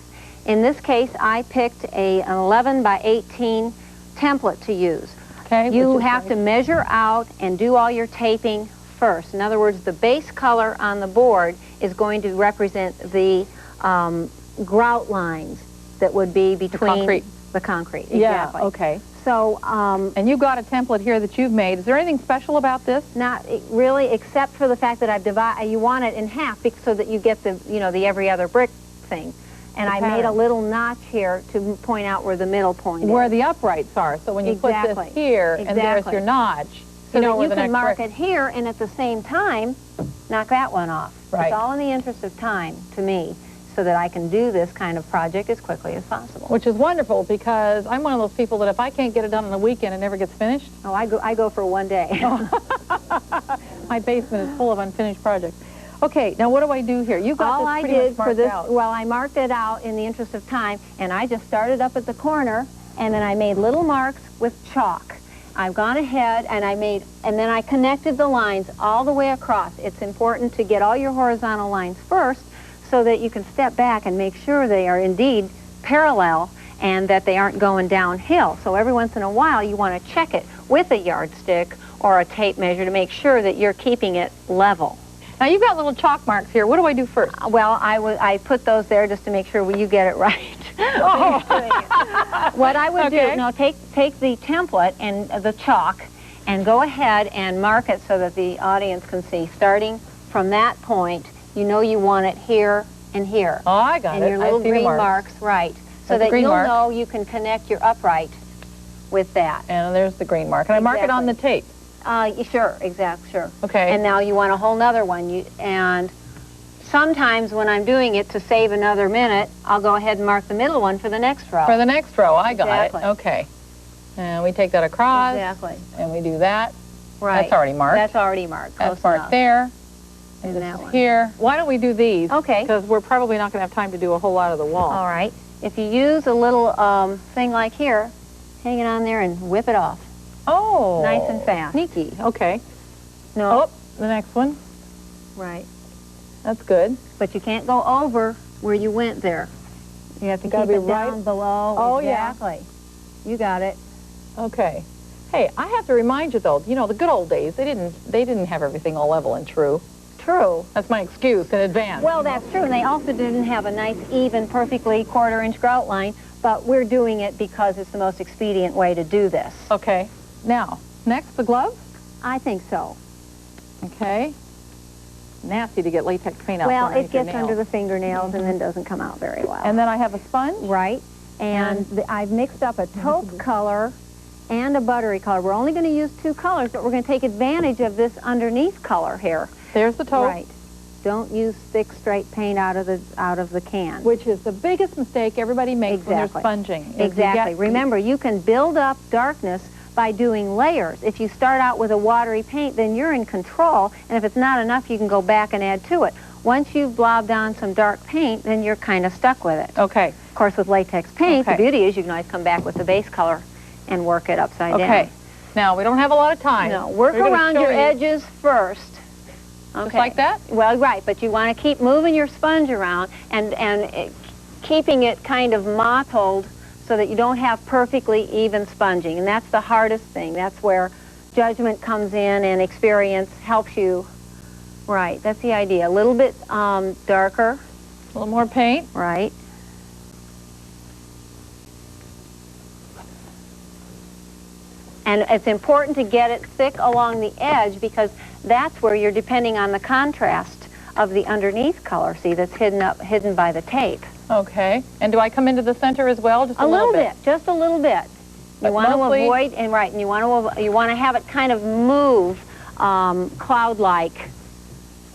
In this case, I picked an 11 by 18 template to use. Okay, you have to measure out and do all your taping first. In other words, the base color on the board is going to represent the grout lines that would be between the concrete. Exactly. Yeah, okay. So, and you've got a template here that you've made. Is there anything special about this? Not really, except for the fact that I've divided. You want it in half so that you get the, you know, the every other brick thing. And I made a little notch here to point out where the middle point is. Where the uprights are. So when you put this here and there's your notch, so that you can mark it here and at the same time knock that one off. Right. It's all in the interest of time to me, so that I can do this kind of project as quickly as possible. Which is wonderful, because I'm one of those people that if I can't get it done on a weekend, it never gets finished. Oh, I go for one day. My basement is full of unfinished projects. Okay, now what do I do here? You've got all this I pretty did much marked for this, out. well, I marked it out in the interest of time, and I just started up at the corner, and then I made little marks with chalk. I've gone ahead and then I connected the lines all the way across. It's important to get all your horizontal lines first so that you can step back and make sure they are indeed parallel and that they aren't going downhill. So every once in a while you want to check it with a yardstick or a tape measure to make sure that you're keeping it level. Now, you've got little chalk marks here. What do I do first? Well, I put those there just to make sure you get it right. What I would do, now take the template and the chalk and go ahead and mark it so that the audience can see. Starting from that point, you know you want it here and here. Oh, I got it. And your little green marks, right. so There's the that green you'll mark. know you can connect your upright with that. And there's the green mark. And I mark it on the tape. Sure, sure. Okay. And now you want a whole nother one. And sometimes when I'm doing it to save another minute, I'll go ahead and mark the middle one for the next row. For the next row, I got Exactly. it. Okay. And we take that across. Exactly. And we do that. Right. That's already marked. That's already marked. That's Close marked enough. there. And this that is one. here. Why don't we do these? Okay. Because we're probably not going to have time to do a whole lot of the wall. All right. If you use a little thing like here, hang it on there and whip it off. Oh. Nice and fast. Sneaky. Okay. No. Oh, the next one. Right. That's good. But you can't go over where you went there. You have to Gotta keep be it right down below. Oh, exactly. You got it. Okay. Hey, I have to remind you though, the good old days, they didn't have everything all level and true. True. That's my excuse in advance. Well, that's true. And they also didn't have a nice, even, perfectly quarter-inch grout line, but we're doing it because it's the most expedient way to do this. Okay. Now, next, the gloves? I think so. Okay. Nasty to get latex paint out. Well, underneath it gets your under nails. the fingernails and then doesn't come out very well. And then I have a sponge. Right. And I've mixed up a taupe color and a buttery color. We're only going to use two colors, but we're going to take advantage of this underneath color here. There's the taupe. Right. Don't use thick, straight paint out of the can. Which is the biggest mistake everybody makes when they're sponging. is you Exactly. get- Remember, you can build up darkness by doing layers. If you start out with a watery paint, then you're in control, and if it's not enough, you can go back and add to it. Once you've blobbed on some dark paint, then you're kind of stuck with it. Okay. Of course, with latex paint, Okay. the beauty is you can always come back with the base color and work it upside down. Okay. Now, we don't have a lot of time. No, work We're gonna around show your you- edges first. Okay. Just like that? Well, right, but you want to keep moving your sponge around and keeping it kind of mottled so that you don't have perfectly even sponging. And that's the hardest thing. That's where judgment comes in and experience helps you. Right, that's the idea. A little bit darker. A little more paint. Right. And it's important to get it thick along the edge because that's where you're depending on the contrast of the underneath color, see, that's hidden by the tape. Okay. And do I come into the center as well? Just a little bit, just a little bit. But You want to mostly- avoid, and right, and you want to have it kind of move cloud-like.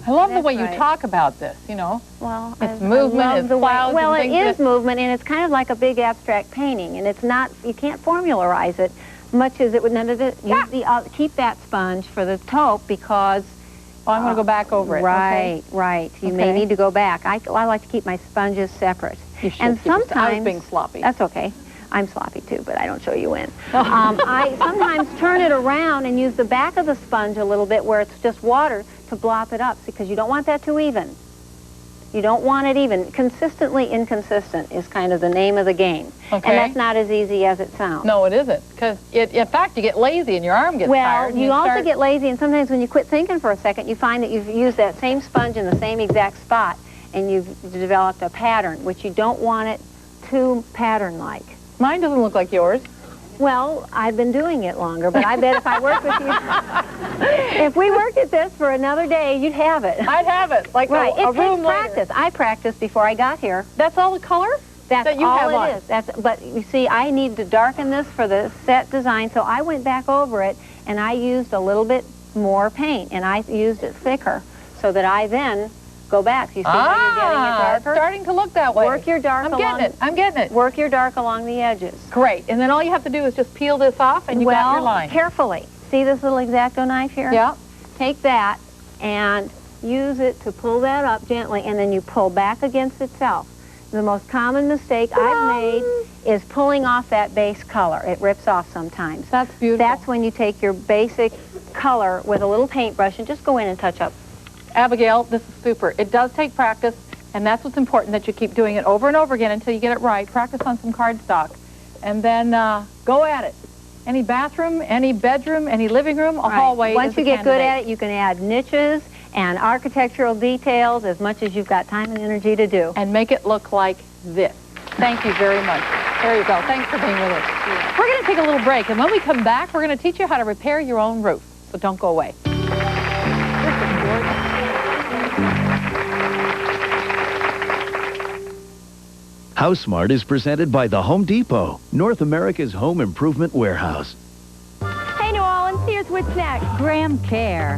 I love the That's way you right. talk about this, Well, It's I movement, love it's the way- clouds Well, and it things is that- movement, and it's kind of like a big abstract painting, and it's not, you can't formularize it much as it would, none of it. Keep that sponge for the taupe because... Oh, I'm going to go back over it. Right, Okay. right. You may Okay. need to go back. I like to keep my sponges separate. You should And keep your- sometimes... I was being sloppy. That's okay. I'm sloppy too, but I don't show you when. I sometimes turn it around and use the back of the sponge a little bit where it's just water to blop it up because you don't want that too even. You don't want it even. Consistently inconsistent is kind of the name of the game. Okay. And that's not as easy as it sounds. No, it isn't. Because, in fact, you get lazy and your arm gets tired. Well, and you also start- get lazy, and sometimes when you quit thinking for a second, you find that you've used that same sponge in the same exact spot, and you've developed a pattern, which you don't want it too pattern-like. Mine doesn't look like yours. Well, I've been doing it longer, but I bet if I worked with you, if we worked at this for another day, you'd have it. I'd have it, like right. a It room takes practice. I practiced before I got here. That's all the color? That's that you all have it on. is. But you see, I need to darken this for the set design, so I went back over it, and I used a little bit more paint, and I used it thicker, so that I then go back. You see how you're getting it darker? It's starting to look that way. Work your dark I'm along. getting it. I'm getting it. Work your dark along the edges. Great. And then all you have to do is just peel this off, and you got your line. Carefully. See this little X-Acto knife here? Yeah. Take that and use it to pull that up gently, and then you pull back against itself. The most common mistake I've made is pulling off that base color. It rips off sometimes. That's beautiful. That's when you take your basic color with a little paintbrush and just go in and touch up. Abigail, this is super. It does take practice, and that's what's important, that you keep doing it over and over again until you get it right. Practice on some cardstock, and then go at it. Any bathroom, any bedroom, any living room, a hallway. Once is you a get good candidate. at it, you can add niches and architectural details as much as you've got time and energy to do. And make it look like this. Thank you very much. There you go. Thanks for being with us. Yeah. We're going to take a little break, and when we come back, we're going to teach you how to repair your own roof. So don't go away. Housesmart is presented by the Home Depot, North America's home improvement warehouse. Hey, New Orleans, here's what's next. Graham Kerr.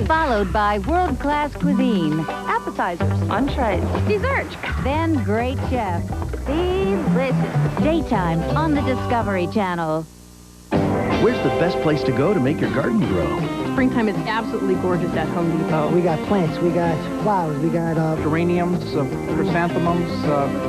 Followed by world-class cuisine. Appetizers, entrees, desserts. Then great chef. Delicious. Daytime on the Discovery Channel. Where's the best place to go to make your garden grow? Springtime is absolutely gorgeous at Home Depot. We got plants, we got flowers, we got Geraniums, chrysanthemums.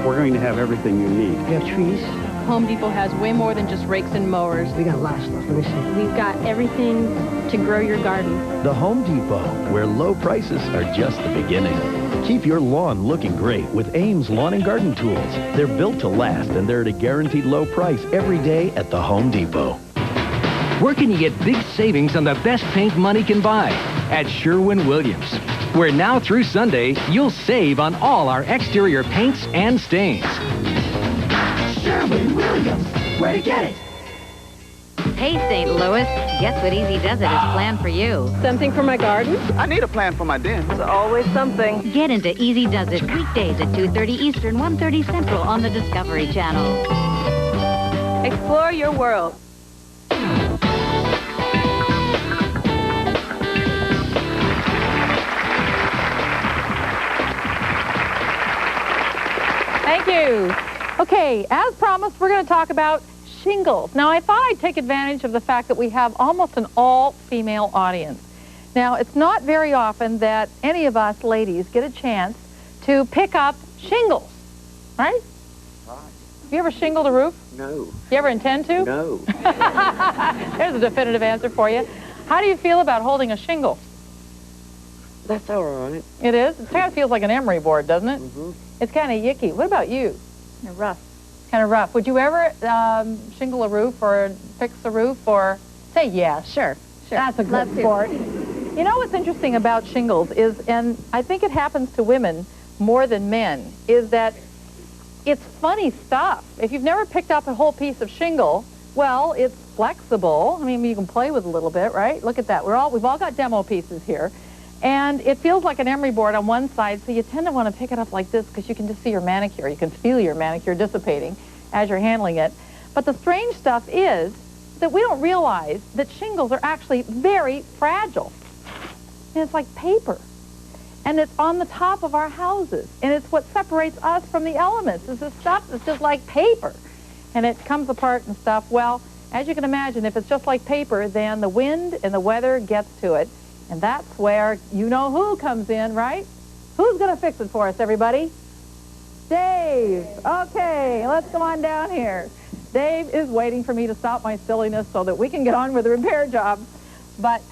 We're going to have everything you need. we have trees. Home Depot has way more than just rakes and mowers. We got a lot of stuff. Let me see. We've got everything to grow your garden. The Home Depot, where low prices are just the beginning. Keep your lawn looking great with Ames Lawn and Garden Tools. They're built to last, and they're at a guaranteed low price every day at the Home Depot. Where can you get big savings on the best paint money can buy? At Sherwin-Williams, where now through Sunday, you'll save on all our exterior paints and stains. Sherwin-Williams, where to get it? Hey, St. Louis, guess what Easy Does It has planned for you? Something for my garden? I need a plan for my den. It's always something. Get into Easy Does It weekdays at 2:30 Eastern, 1:30 Central on the Discovery Channel. Explore your world. Thank you. Okay, as promised, we're going to talk about shingles. Now, I thought I'd take advantage of the fact that we have almost an all-female audience. Now, it's not very often that any of us ladies get a chance to pick up shingles, right? Have you ever shingled a roof? No. You ever intend to? No. There's a definitive answer for you. How do you feel about holding a shingle? That's all right. It is? It kind of feels like an emery board, doesn't it? Mm-hmm. It's kind of yicky. What about you? They're rough. Kind of rough. Would you ever shingle a roof or fix a roof or say yes? Sure. That's a Love good to. sport. You know what's interesting about shingles is, and I think it happens to women more than men, is that it's funny stuff. If you've never picked up a whole piece of shingle, well, it's flexible. I mean, you can play with it a little bit, right? Look at that. We've all got demo pieces here. And it feels like an emery board on one side, so you tend to want to pick it up like this because you can just see your manicure. You can feel your manicure dissipating as you're handling it. But the strange stuff is that we don't realize that shingles are actually very fragile. And it's like paper. And it's on the top of our houses. And it's what separates us from the elements. It's this stuff that's just like paper. And it comes apart and stuff. Well, as you can imagine, if it's just like paper, then the wind and the weather gets to it. And that's where you know who comes in, right? Who's going to fix it for us, everybody? Dave. Okay, let's come on down here. Dave is waiting for me to stop my silliness so that we can get on with the repair job. But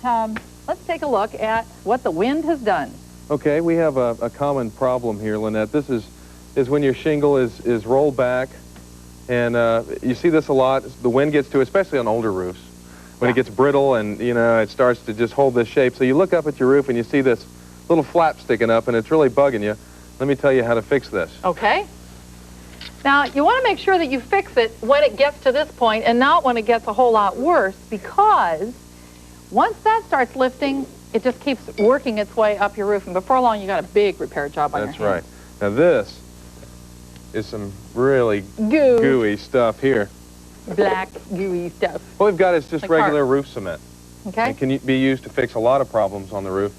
let's take a look at what the wind has done. Okay, we have a common problem here, Lynette. This is when your shingle is rolled back, and you see this a lot. The wind gets to it, especially on older roofs. When it gets brittle and, you know, it starts to just hold this shape. So you look up at your roof and you see this little flap sticking up and it's really bugging you. Let me tell you how to fix this. Okay. Now, you want to make sure that you fix it when it gets to this point and not when it gets a whole lot worse, because once that starts lifting, it just keeps working its way up your roof. And before long, you got a big repair job on your hands. That's right. Now, this is some really gooey stuff here. Black, gooey stuff. What we've got is just Like regular heart. roof cement. Okay. It can be used to fix a lot of problems on the roof.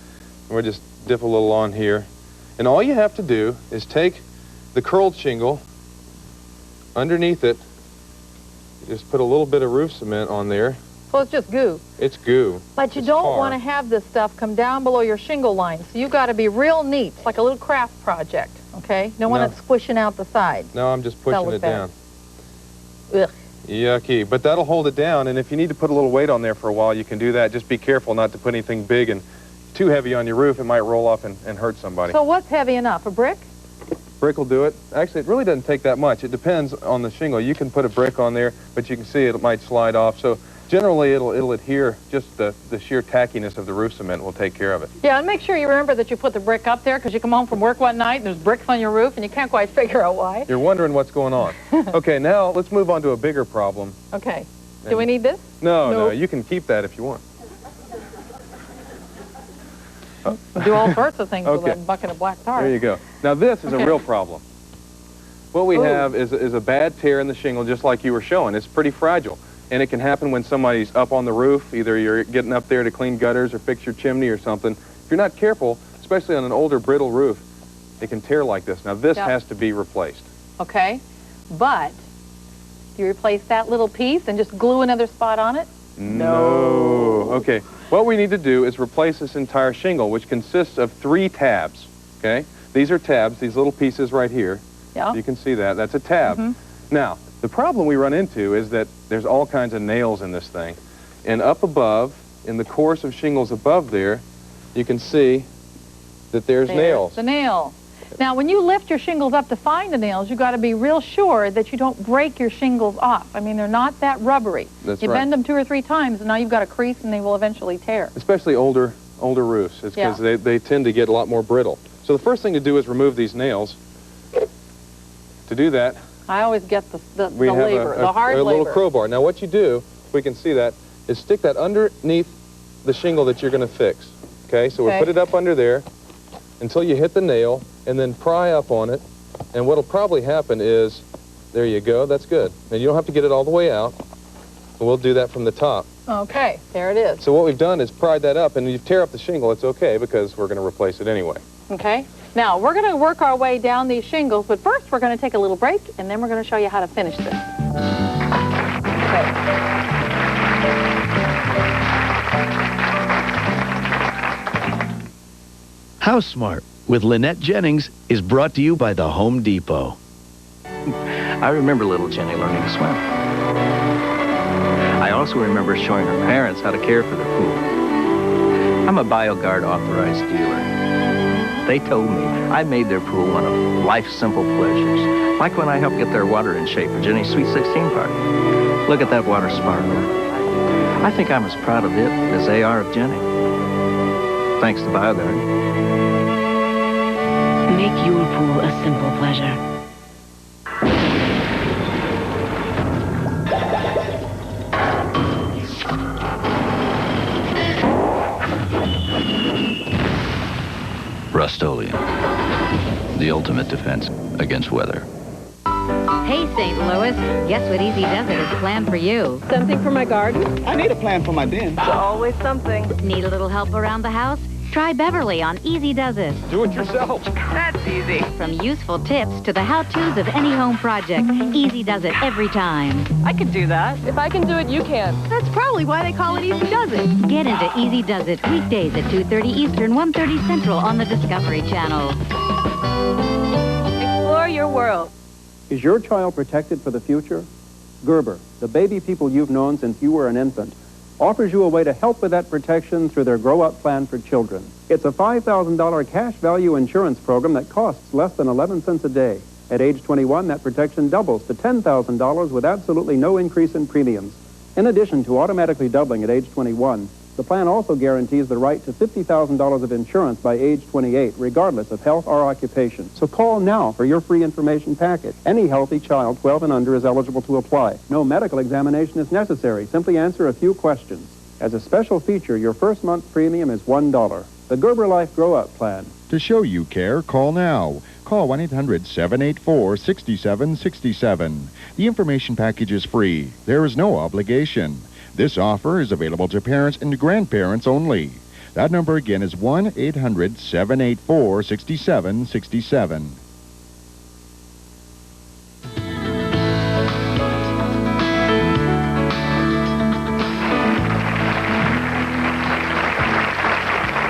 And we'll just dip a little on here. And all you have to do is take the curled shingle, underneath it, just put a little bit of roof cement on there. So it's just goo. It's goo. But you It's don't tar. want to have this stuff come down below your shingle line. So you've got to be real neat. It's like a little craft project, okay? You don't want No. it squishing out the sides. No, I'm just pushing it down. Ugh. Yucky. But that'll hold it down, and if you need to put a little weight on there for a while, you can do that. Just be careful not to put anything big and too heavy on your roof. It might roll off and hurt somebody. So what's heavy enough? A brick? Brick will do it. Actually, it really doesn't take that much. It depends on the shingle. You can put a brick on there, but you can see it might slide off. So generally, it'll adhere. Just the sheer tackiness of the roof cement will take care of it. Yeah, and make sure you remember that you put the brick up there, because you come home from work one night and there's bricks on your roof and you can't quite figure out why. You're wondering what's going on. Okay, now let's move on to a bigger problem. Okay. Do we need this? No, you can keep that if you want. Do all sorts of things with Okay. a bucket of black tar. There you go. Now this is a real problem. What we have is a bad tear in the shingle, just like you were showing. It's pretty fragile. And it can happen when somebody's up on the roof. Either you're getting up there to clean gutters or fix your chimney or something. If you're not careful, especially on an older, brittle roof, it can tear like this. Now, this has to be replaced. Okay. But do you replace that little piece and just glue another spot on it? No. Okay. What we need to do is replace this entire shingle, which consists of 3 tabs. Okay? These are tabs, these little pieces right here. Yeah. You can see that. That's a tab. Now, the problem we run into is that there's all kinds of nails in this thing. And up above, in the course of shingles above there, you can see that there's nails. The nail. Now, when you lift your shingles up to find the nails, you've got to be real sure that you don't break your shingles off. I mean, they're not that rubbery. That's you right. bend them 2 or 3 times, and now you've got a crease, and they will eventually tear. Especially older roofs. It's because they tend to get a lot more brittle. So the first thing to do is remove these nails. To do that, I always get the we have labor, the hard a labor. little crowbar. Now what you do, if we can see that, is stick that underneath the shingle that you're going to fix. Okay, so we'll put it up under there until you hit the nail, and then pry up on it. And what'll probably happen is, there you go, that's good. And you don't have to get it all the way out. We'll do that from the top. Okay, there it is. So what we've done is pried that up, and you tear up the shingle, it's okay, because we're going to replace it anyway. Okay. Now, we're going to work our way down these shingles, but first we're going to take a little break, and then we're going to show you how to finish this. Housesmart with Lynette Jennings is brought to you by the Home Depot. I remember little Jenny learning to swim. I also remember showing her parents how to care for their pool. I'm a BioGuard authorized dealer. They told me I made their pool one of life's simple pleasures, like when I helped get their water in shape for Jenny's Sweet 16 party. Look at that water sparkle. I think I'm as proud of it as they are of Jenny. Thanks to BioGuard. Make your pool a simple pleasure. Rust-Oleum, the ultimate defense against weather. Hey, St. Louis, guess what Easy Does It has planned for you? Something for my garden? I need a plan for my den. It's always something. Need a little help around the house? Try Beverly on Easy Does It. Do it yourself. That's easy. From useful tips to the how-tos of any home project, Easy does it every time. I could do that. If I can do it, you can. That's probably why they call it Easy Does It. Get into Easy Does It weekdays at 2:30 Eastern, 1:30 Central on the Discovery Channel. Explore your world. Is your child protected for the future? Gerber, the baby people you've known since you were an infant, offers you a way to help with that protection through their Grow Up Plan for Children. It's a $5,000 cash value insurance program that costs less than 11 cents a day. At age 21, that protection doubles to $10,000 with absolutely no increase in premiums. In addition to automatically doubling at age 21, the plan also guarantees the right to $50,000 of insurance by age 28, regardless of health or occupation. So call now for your free information packet. Any healthy child 12 and under is eligible to apply. No medical examination is necessary. Simply answer a few questions. As a special feature, your first month premium is $1. The Gerber Life Grow Up Plan. To show you care, call now. Call 1-800-784-6767. The information package is free. There is no obligation. This offer is available to parents and grandparents only. That number again is 1-800-784-6767.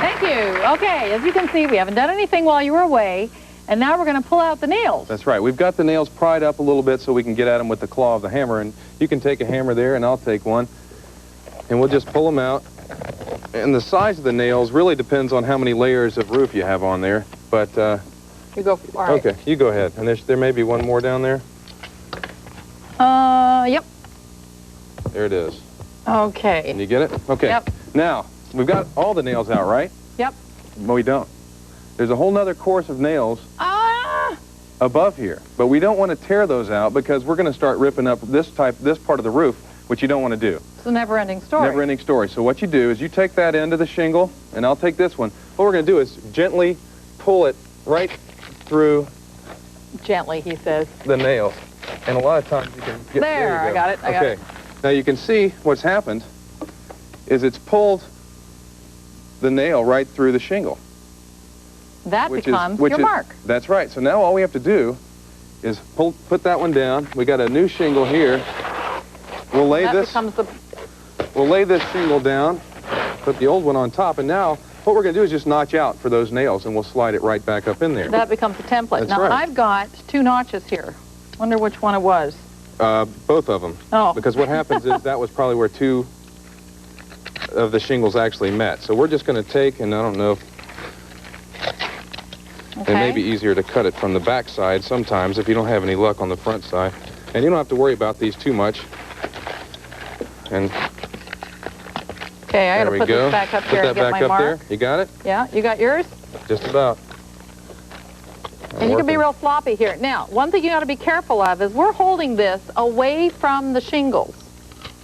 Thank you. Okay, as you can see, we haven't done anything while you were away, and now we're going to pull out the nails. That's right. We've got the nails pried up a little bit so we can get at them with the claw of the hammer, and you can take a hammer there, and I'll take one. And we'll just pull them out. And the size of the nails really depends on how many layers of roof you have on there. But, You go, all right. okay, you go ahead. And there may be one more down there. Yep. There it is. Okay. Can you get it? Okay. Yep. Now, we've got all the nails out, right? Yep. No, we don't. There's a whole nother course of nails above here. But we don't want to tear those out because we're going to start ripping up this part of the roof, which you don't want to do. It's a never-ending story. Never-ending story. So what you do is you take that end of the shingle, and I'll take this one. What we're going to do is gently pull it right through Gently, he says. the nails. And a lot of times you can get... There, you I go. got it, I got it. Now you can see what's happened is it's pulled the nail right through the shingle. That becomes your mark. That's right. So now all we have to do is put that one down. We got a new shingle here. We'll lay We'll lay this shingle down, put the old one on top, and now what we're going to do is just notch out for those nails, and we'll slide it right back up in there. That becomes the template. That's now, right. I've got 2 notches here. Wonder which one it was. Both of them. Oh. Because what happens is that was probably where 2 of the shingles actually met. So we're just going to take, and I don't know if it may be easier to cut it from the back side sometimes if you don't have any luck on the front side. And you don't have to worry about these too much. And okay, I got to put this back up here and get my mark. There. You got it? Yeah, you got yours? Just about. And you can be real sloppy here. Now, one thing you got to be careful of is we're holding this away from the shingles,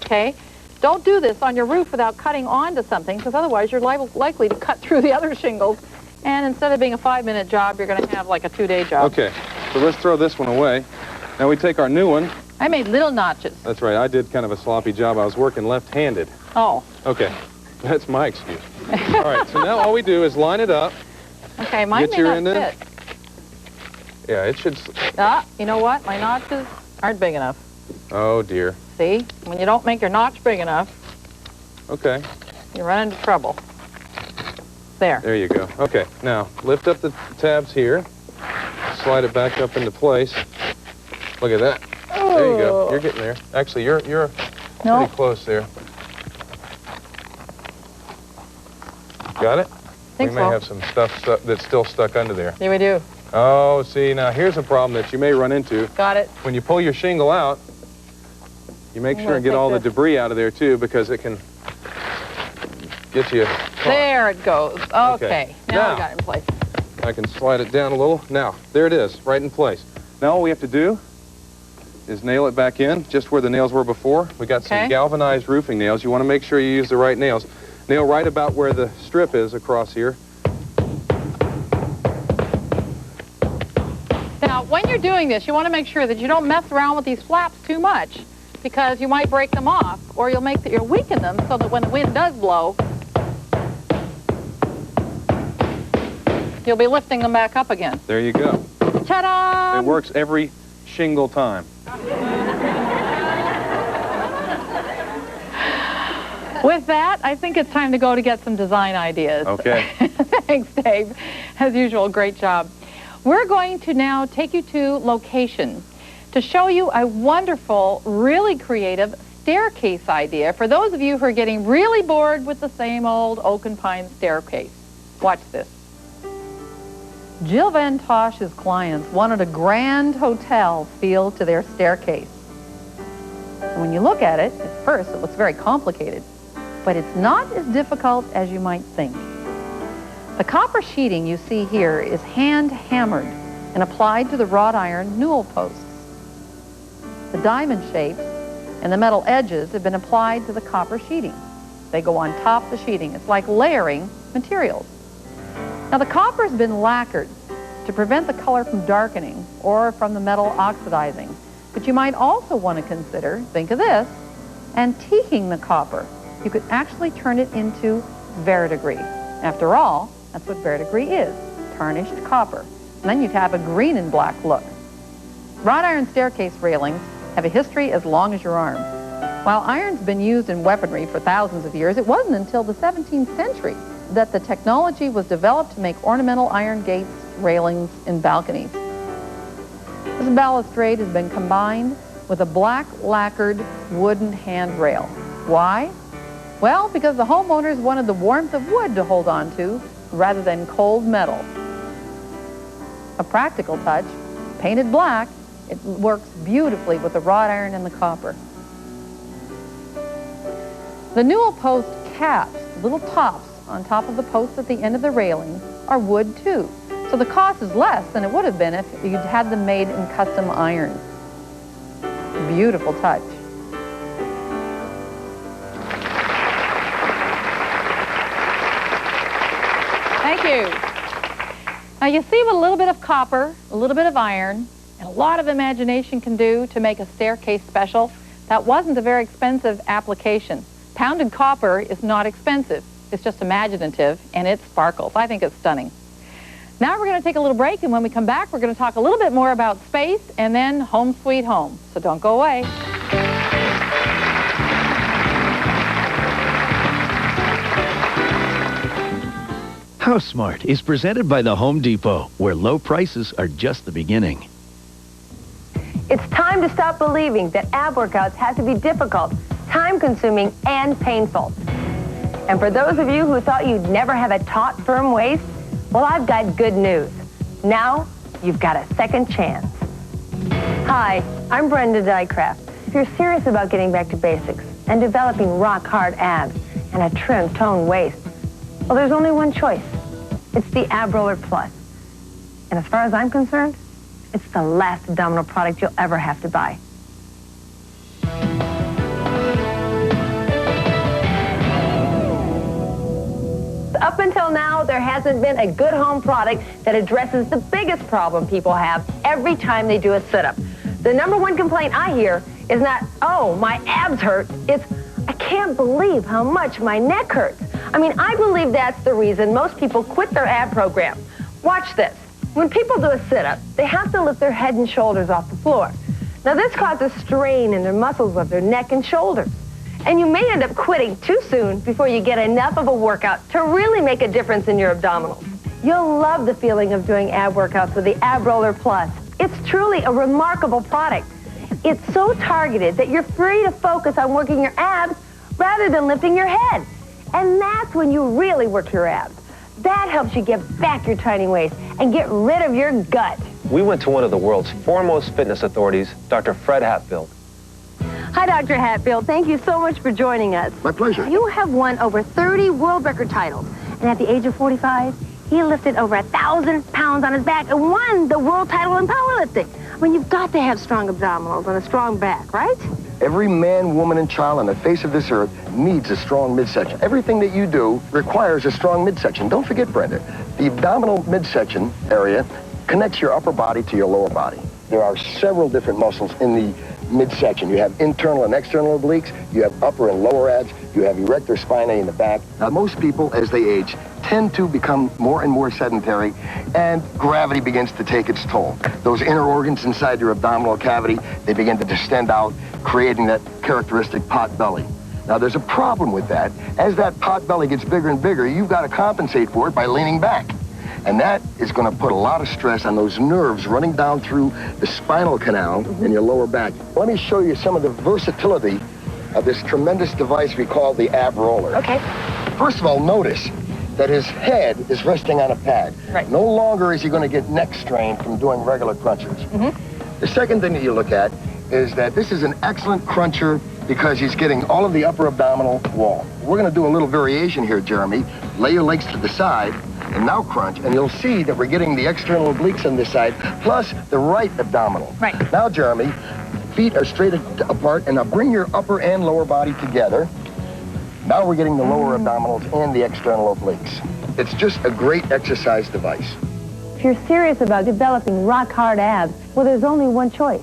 okay? Don't do this on your roof without cutting onto something, because otherwise you're likely to cut through the other shingles, and instead of being a 5-minute job, you're going to have like a 2-day job. Okay, so let's throw this one away. Now we take our new one. I made little notches. That's right. I did kind of a sloppy job. I was working left-handed. Oh. Okay, that's my excuse. All right, so now all we do is line it up. Okay, mine may not fit. Yeah, it should... You know what? My notches aren't big enough. Oh, dear. See? When you don't make your notch big enough, okay, you run into trouble. There. There you go. Okay, now lift up the tabs here. Slide it back up into place. Look at that. Oh. There you go. You're getting there. Actually, you're pretty close there. Got it? Think we may so. have some stuff that's still stuck under there. Yeah, we do. Oh, see, now here's a problem that you may run into. Got it. When you pull your shingle out, you make sure and get all the debris out of there, too, because it can get you caught. There it goes. Okay. Now we got it in place. I can slide it down a little. Now, there it is, right in place. Now all we have to do is nail it back in, just where the nails were before. We got some galvanized roofing nails. You want to make sure you use the right nails. Nail right about where the strip is across here. Now, when you're doing this, you want to make sure that you don't mess around with these flaps too much, because you might break them off, or you'll weaken them so that when the wind does blow, you'll be lifting them back up again. There you go. Ta-da! It works every shingle time. With that, I think it's time to go to get some design ideas. Okay. Thanks, Dave. As usual, great job. We're going to now take you to location to show you a wonderful, really creative staircase idea for those of you who are getting really bored with the same old oak and pine staircase. Watch this. Jill Van Tosh's clients wanted a grand hotel feel to their staircase. And when you look at it, at first it looks very complicated, but it's not as difficult as you might think. The copper sheeting you see here is hand-hammered and applied to the wrought iron newel posts. The diamond shapes and the metal edges have been applied to the copper sheeting. They go on top of the sheeting. It's like layering materials. Now the copper's been lacquered to prevent the color from darkening or from the metal oxidizing. But you might also want to consider, think of this, antiquing the copper. You could actually turn it into verdigris. After all, that's what verdigris is, tarnished copper. And then you'd have a green and black look. Wrought iron staircase railings have a history as long as your arm. While iron's been used in weaponry for thousands of years, it wasn't until the 17th century that the technology was developed to make ornamental iron gates, railings, and balconies. This balustrade has been combined with a black lacquered wooden handrail. Why? Well, because the homeowners wanted the warmth of wood to hold on to rather than cold metal. A practical touch, painted black, it works beautifully with the wrought iron and the copper. The newel post caps, little tops on top of the posts at the end of the railing, are wood too. So the cost is less than it would have been if you'd had them made in custom iron. Beautiful touch. Thank you. Now you see what a little bit of copper, a little bit of iron, and a lot of imagination can do to make a staircase special. That wasn't a very expensive application. Pounded copper is not expensive. It's just imaginative, and it sparkles. I think it's stunning. Now we're going to take a little break, and when we come back, we're going to talk a little bit more about space and then home sweet home. So don't go away. Housesmart is presented by the Home Depot, where low prices are just the beginning. It's time to stop believing that ab workouts have to be difficult, time-consuming, and painful. And for those of you who thought you'd never have a taut, firm waist, well, I've got good news. Now, you've got a second chance. Hi, I'm Brenda Dycraft. If you're serious about getting back to basics and developing rock-hard abs and a trim, toned waist, well, there's only one choice. It's the Ab Roller Plus. And as far as I'm concerned, it's the last abdominal product you'll ever have to buy. Up until now, there hasn't been a good home product that addresses the biggest problem people have every time they do a sit-up. The number one complaint I hear is not, oh, my abs hurt. It's, I can't believe how much my neck hurts. I mean, I believe that's the reason most people quit their ab program. Watch this. When people do a sit-up, they have to lift their head and shoulders off the floor. Now, this causes strain in their muscles of their neck and shoulders. And you may end up quitting too soon before you get enough of a workout to really make a difference in your abdominals. You'll love the feeling of doing ab workouts with the Ab Roller Plus. It's truly a remarkable product. It's so targeted that you're free to focus on working your abs rather than lifting your head. And that's when you really work your abs. That helps you get back your tiny waist and get rid of your gut. We went to one of the world's foremost fitness authorities, Dr. Fred Hatfield. Hi, Dr. Hatfield. Thank you so much for joining us. My pleasure. You have won over 30 world record titles. And at the age of 45, he lifted over 1,000 pounds on his back and won the world title in powerlifting. I mean, you've got to have strong abdominals and a strong back, right? Every man, woman, and child on the face of this earth needs a strong midsection. Everything that you do requires a strong midsection. Don't forget, Brenda, the abdominal midsection area connects your upper body to your lower body. There are several different muscles in the midsection. You have internal and external obliques, you have upper and lower abs, you have erector spinae in the back. Now, most people, as they age, tend to become more and more sedentary, and gravity begins to take its toll. Those inner organs inside your abdominal cavity, they begin to distend out, creating that characteristic pot belly. Now, there's a problem with that. As that pot belly gets bigger and bigger, you've got to compensate for it by leaning back. And that is going to put a lot of stress on those nerves running down through the spinal canal in your lower back. Let me show you some of the versatility of this tremendous device we call the Ab Roller. Okay. First of all, notice that his head is resting on a pad. Right. No longer is he going to get neck strain from doing regular crunchers. The second thing that you look at is that this is an excellent cruncher because he's getting all of the upper abdominal wall. We're going to do a little variation here, Jeremy. Lay your legs to the side and now crunch, and you'll see that we're getting the external obliques on this side, plus the right abdominal. Right. Now, Jeremy, feet are straight apart, and now bring your upper and lower body together. Now we're getting the lower abdominals and the external obliques. It's just a great exercise device. If you're serious about developing rock-hard abs, well, there's only one choice.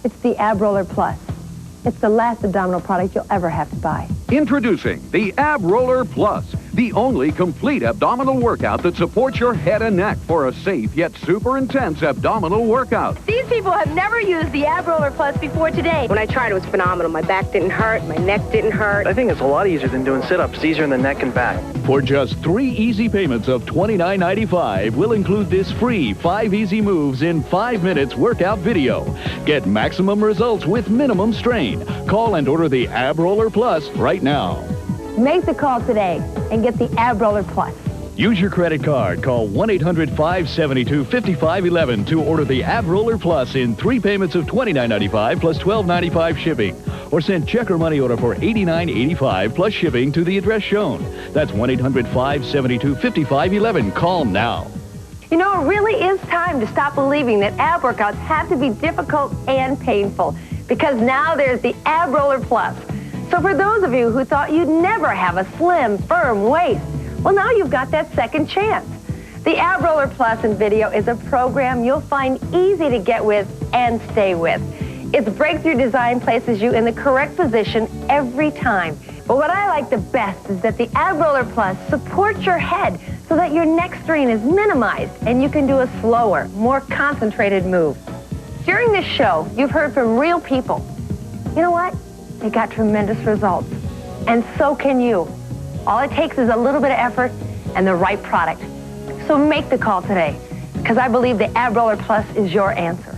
It's the Ab Roller Plus. It's the last abdominal product you'll ever have to buy. Introducing the Ab Roller Plus, the only complete abdominal workout that supports your head and neck for a safe yet super intense abdominal workout. These people have never used the Ab Roller Plus before today. When I tried, it was phenomenal. My back didn't hurt, my neck didn't hurt. I think it's a lot easier than doing sit-ups, easier in the neck and back. For just 3 easy payments of $29.95, we'll include this free 5 easy moves in 5 minutes workout video. Get maximum results with minimum strain. Call and order the Ab Roller Plus right now. Make the call today and get the Ab Roller Plus. Use your credit card. Call 1-800-572-5511 to order the Ab Roller Plus in 3 payments of $29.95 plus $12.95 shipping. Or send check or money order for $89.85 plus shipping to the address shown. That's 1-800-572-5511. Call now. You know, it really is time to stop believing that ab workouts have to be difficult and painful, because now there's the Ab Roller Plus. So for those of you who thought you'd never have a slim, firm waist, well, now you've got that second chance. The Ab Roller Plus in video is a program you'll find easy to get with and stay with. Its breakthrough design places you in the correct position every time. But what I like the best is that the Ab Roller Plus supports your head so that your neck strain is minimized and you can do a slower, more concentrated move. During this show, you've heard from real people. You know what? They got tremendous results. And so can you. All it takes is a little bit of effort and the right product. So make the call today, because I believe the Ab Roller Plus is your answer.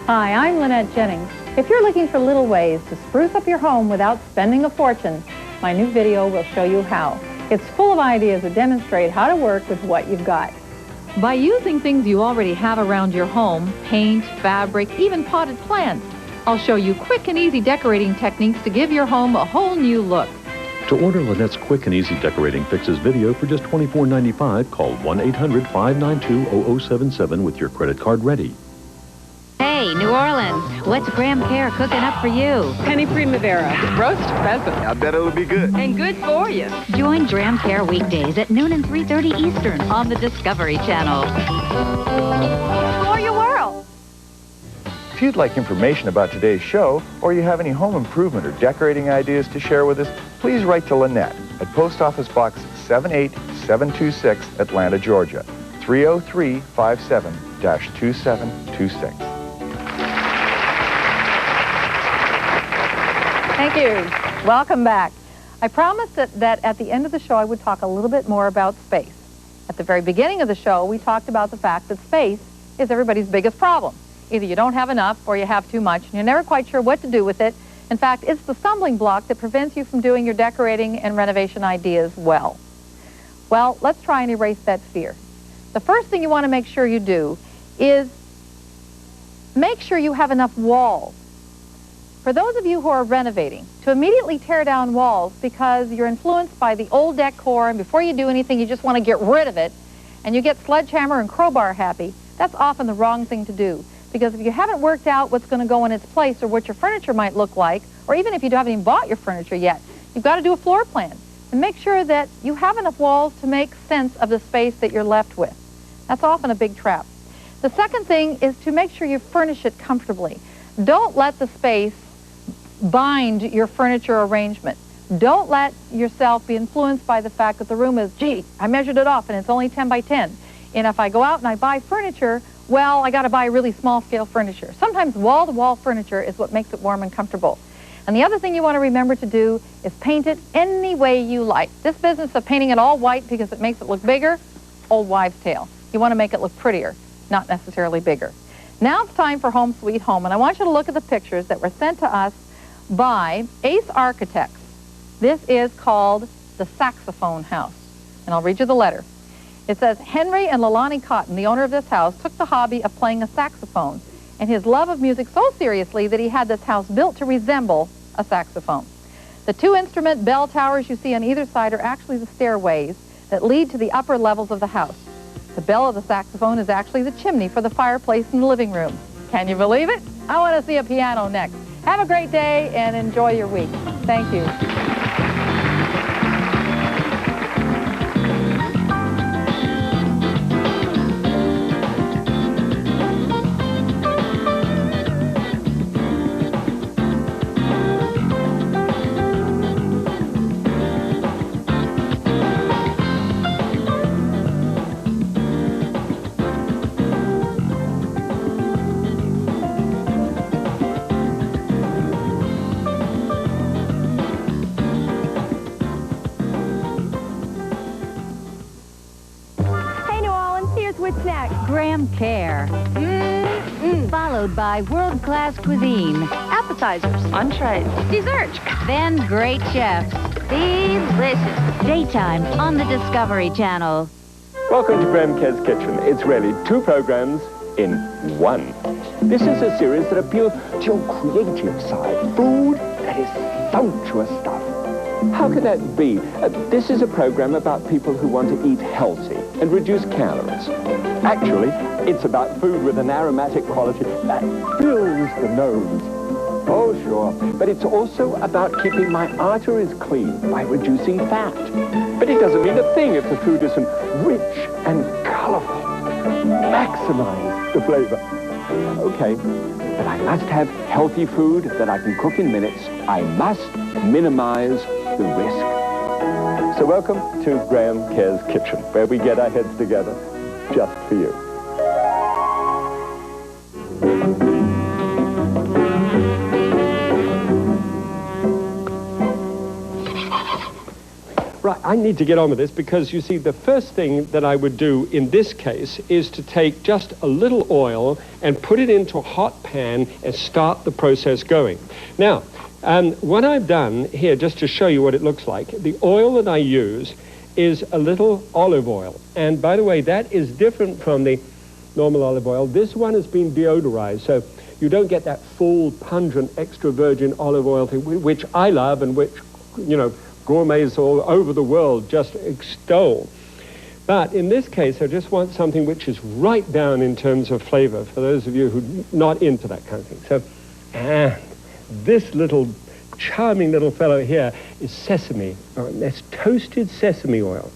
Hi, I'm Lynette Jennings. If you're looking for little ways to spruce up your home without spending a fortune, my new video will show you how. It's full of ideas that demonstrate how to work with what you've got. By using things you already have around your home, paint, fabric, even potted plants, I'll show you quick and easy decorating techniques to give your home a whole new look. To order Lynette's Quick and Easy Decorating Fixes video for just $24.95, call 1-800-592-0077 with your credit card ready. Hey, New Orleans, what's Graham Kerr cooking up for you? Penny Primavera, roast pheasant. I bet it'll be good. And good for you. Join Graham Kerr weekdays at noon and 3:30 Eastern on the Discovery Channel. Explore your world. If you'd like information about today's show, or you have any home improvement or decorating ideas to share with us, please write to Lynette at Post Office Box 78726, Atlanta, Georgia, 30357-2726. Thank you. Welcome back. I promised that at the end of the show I would talk a little bit more about space. At the very beginning of the show, we talked about the fact that space is everybody's biggest problem. Either you don't have enough or you have too much, and you're never quite sure what to do with it. In fact, it's the stumbling block that prevents you from doing your decorating and renovation ideas well. Well, let's try and erase that fear. The first thing you want to make sure you do is make sure you have enough walls. For those of you who are renovating, to immediately tear down walls because you're influenced by the old decor, and before you do anything you just want to get rid of it, and you get sledgehammer and crowbar happy, that's often the wrong thing to do. Because if you haven't worked out what's going to go in its place or what your furniture might look like, or even if you haven't even bought your furniture yet, you've got to do a floor plan and make sure that you have enough walls to make sense of the space that you're left with. That's often a big trap. The second thing is to make sure you furnish it comfortably. Don't let the space bind your furniture arrangement. Don't let yourself be influenced by the fact that the room is, gee, I measured it off and it's only 10 by 10. And if I go out and I buy furniture, well, I got to buy really small-scale furniture. Sometimes wall-to-wall furniture is what makes it warm and comfortable. And the other thing you want to remember to do is paint it any way you like. This business of painting it all white because it makes it look bigger, old wives' tale. You want to make it look prettier, not necessarily bigger. Now it's time for Home Sweet Home, and I want you to look at the pictures that were sent to us by Ace Architects. This is called the Saxophone House, and I'll read you the letter. It says, Henry and Leilani Cotton, the owner of this house, took the hobby of playing a saxophone and his love of music so seriously that he had this house built to resemble a saxophone. The two instrument bell towers you see on either side are actually the stairways that lead to the upper levels of the house. The bell of the saxophone is actually the chimney for the fireplace in the living room. Can you believe it? I want to see a piano next. Have a great day and enjoy your week. Thank you. What's next? Graham Kerr. Followed by world-class cuisine. Appetizers, entrees, desserts. Then great chefs. Delicious. Daytime on the Discovery Channel. Welcome to Graham Kerr's Kitchen. It's really two programs in one. This is a series that appeals to your creative side. Food that is sumptuous stuff. How can that be? This is a program about people who want to eat healthy and reduce calories. Actually, it's about food with an aromatic quality that fills the nose. Oh, sure. But it's also about keeping my arteries clean by reducing fat. But it doesn't mean a thing if the food isn't rich and colorful. Maximize the flavor. Okay, but I must have healthy food that I can cook in minutes. I must minimize the risk. So welcome to Graham Kerr's Kitchen, where we get our heads together just for you. Right, I need to get on with this because, you see, the first thing that I would do in this case is to take just a little oil and put it into a hot pan and start the process going. Now, what I've done here, just to show you what it looks like, the oil that I use is a little olive oil. And by the way, that is different from the normal olive oil. This one has been deodorized, so you don't get that full, pungent, extra virgin olive oil thing, which I love and which, you know, gourmets all over the world just extol. But in this case, I just want something which is right down in terms of flavor for those of you who are not into that kind of thing. So, this little charming little fellow here is sesame. That's toasted sesame oil.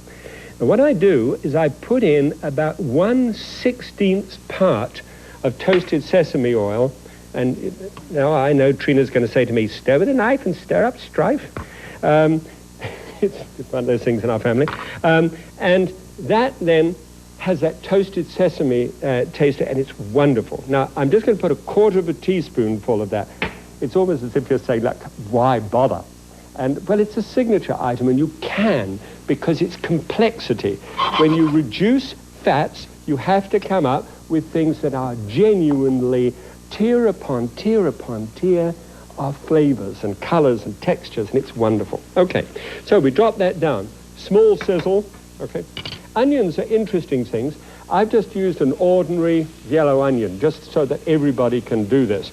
And what I do is I put in about 1/16th part of toasted sesame oil. And now I know Trina's going to say to me, stir with a knife and stir up strife. It's one of those things in our family. And that then has that toasted sesame taste, and it's wonderful. Now, I'm just going to put 1/4 teaspoonful of that. It's almost as if you're saying, like, why bother? And, well, it's a signature item, and you can, because it's complexity. When you reduce fats, you have to come up with things that are genuinely tier upon tier upon tier of flavors and colors and textures, and it's wonderful. Okay, so we drop that down. Small sizzle, okay. Onions are interesting things. I've just used an ordinary yellow onion, just so that everybody can do this.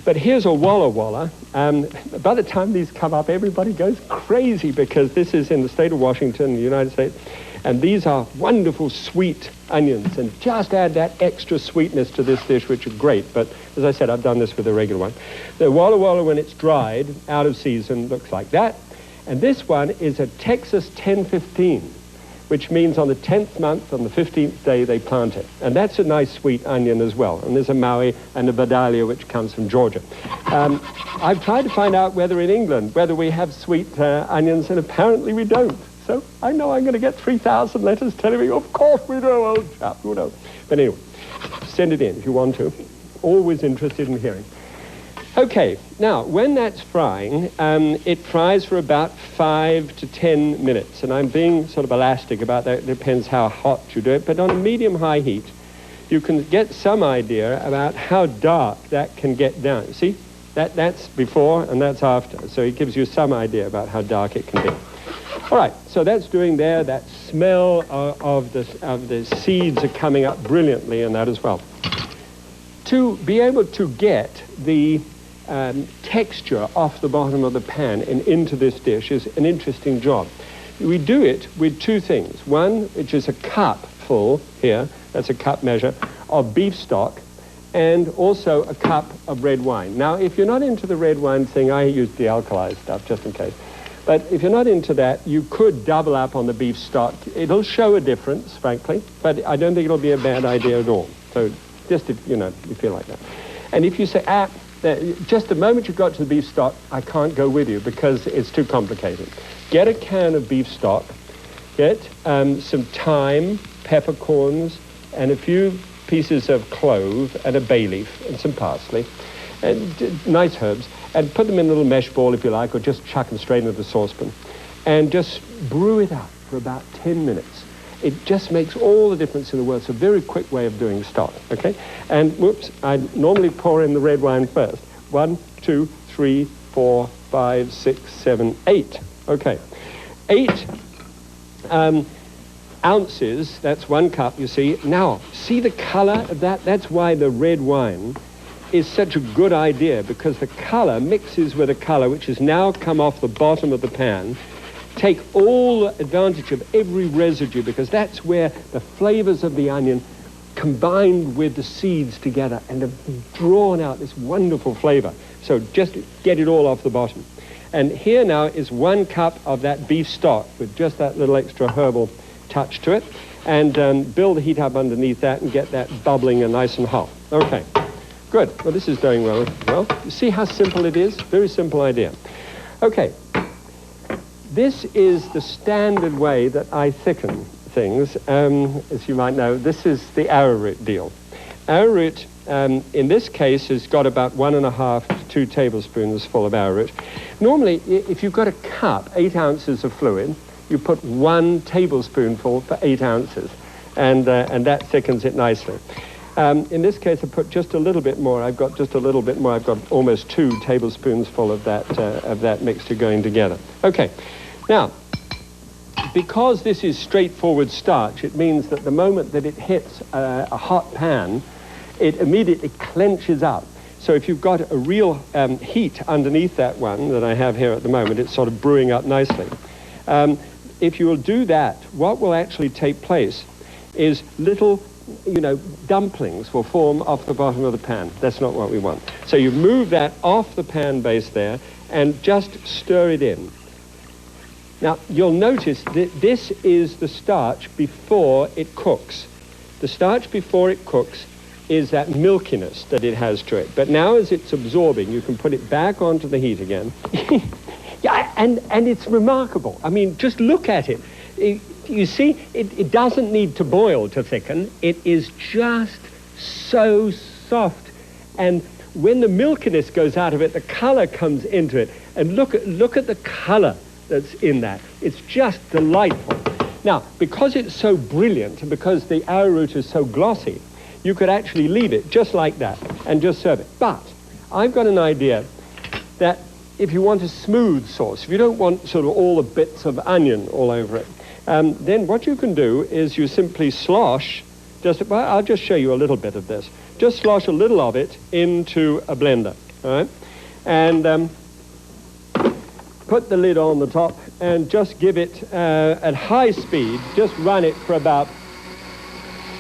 But here's a Walla Walla. By the time these come up, everybody goes crazy because this is in the state of Washington, the United States. And these are wonderful sweet onions, and just add that extra sweetness to this dish, which are great. But as I said, I've done this with a regular one. The Walla Walla, when it's dried, out of season, looks like that. And this one is a Texas 1015, which means on the 10th month, on the 15th day, they plant it. And that's a nice sweet onion as well. And there's a Maui and a Vidalia, which comes from Georgia. I've tried to find out whether in England, whether we have sweet onions, and apparently we don't. So I know I'm going to get 3,000 letters telling me, of course we do, old chap, who knows. But anyway, send it in if you want to. Always interested in hearing. Okay, now, when that's frying, it fries for about 5 to 10 minutes. And I'm being sort of elastic about that. It depends how hot you do it. But on a medium-high heat, you can get some idea about how dark that can get down. See, that's before and that's after. So it gives you some idea about how dark it can be. All right, so that's doing there. That smell of the seeds are coming up brilliantly in that as well. To be able to get the texture off the bottom of the pan and into this dish is an interesting job. We do it with two things. One, which is a cup full here, that's a cup measure, of beef stock, and also a cup of red wine. Now, if you're not into the red wine thing, I use de-alkalized stuff just in case. But if you're not into that, you could double up on the beef stock. It'll show a difference, frankly, but I don't think it'll be a bad idea at all. So just if, you feel like that. And if you say, just the moment you got to the beef stock, I can't go with you because it's too complicated. Get a can of beef stock, get some thyme, peppercorns, and a few pieces of clove and a bay leaf and some parsley, and nice herbs, and put them in a little mesh ball if you like, or just chuck them straight into the saucepan, and just brew it up for about 10 minutes. It just makes all the difference in the world. It's a very quick way of doing stock, okay? And whoops, I normally pour in the red wine first. 1, 2, 3, 4, 5, 6, 7, 8. Okay, 8 ounces, that's 1 cup, you see. Now, see the color of that? That's why the red wine is such a good idea, because the color mixes with a color which has now come off the bottom of the pan. Take all advantage of every residue, because that's where the flavors of the onion combined with the seeds together and have drawn out this wonderful flavor. So just get it all off the bottom. And here now is 1 cup of that beef stock with just that little extra herbal touch to it. And build the heat up underneath that and get that bubbling and nice and hot. Okay, good. Well, this is going well. Well, you see how simple it is? Very simple idea. Okay, this is the standard way that I thicken things. As you might know, this is the arrowroot deal. Arrowroot, in this case, has got about 1.5 to 2 tablespoons full of arrowroot. Normally, if you've got a cup, 8 ounces of fluid, you put 1 tablespoonful for 8 ounces, and that thickens it nicely. In this case, I put just a little bit more. I've got just a little bit more. I've got almost 2 tablespoons full of that mixture going together. Okay, now, because this is straightforward starch, it means that the moment that it hits a hot pan, it immediately clenches up. So if you've got a real heat underneath that one that I have here at the moment, it's sort of brewing up nicely. If you will do that, what will actually take place is little, dumplings will form off the bottom of the pan. That's not what we want. So you move that off the pan base there and just stir it in. Now, you'll notice that this is the starch before it cooks. The starch before it cooks is that milkiness that it has to it. But now as it's absorbing, you can put it back onto the heat again. Yeah, and it's remarkable. I mean, just look at it. You see, it doesn't need to boil to thicken. It is just so soft. And when the milkiness goes out of it, the color comes into it. And look at the color that's in that. It's just delightful. Now, because it's so brilliant, and because the arrowroot is so glossy, you could actually leave it just like that and just serve it. But I've got an idea that if you want a smooth sauce, if you don't want sort of all the bits of onion all over it, then what you can do is you simply slosh, I'll just show you a little bit of this. Just slosh a little of it into a blender, all right? And put the lid on the top and just give it at high speed, just run it for about,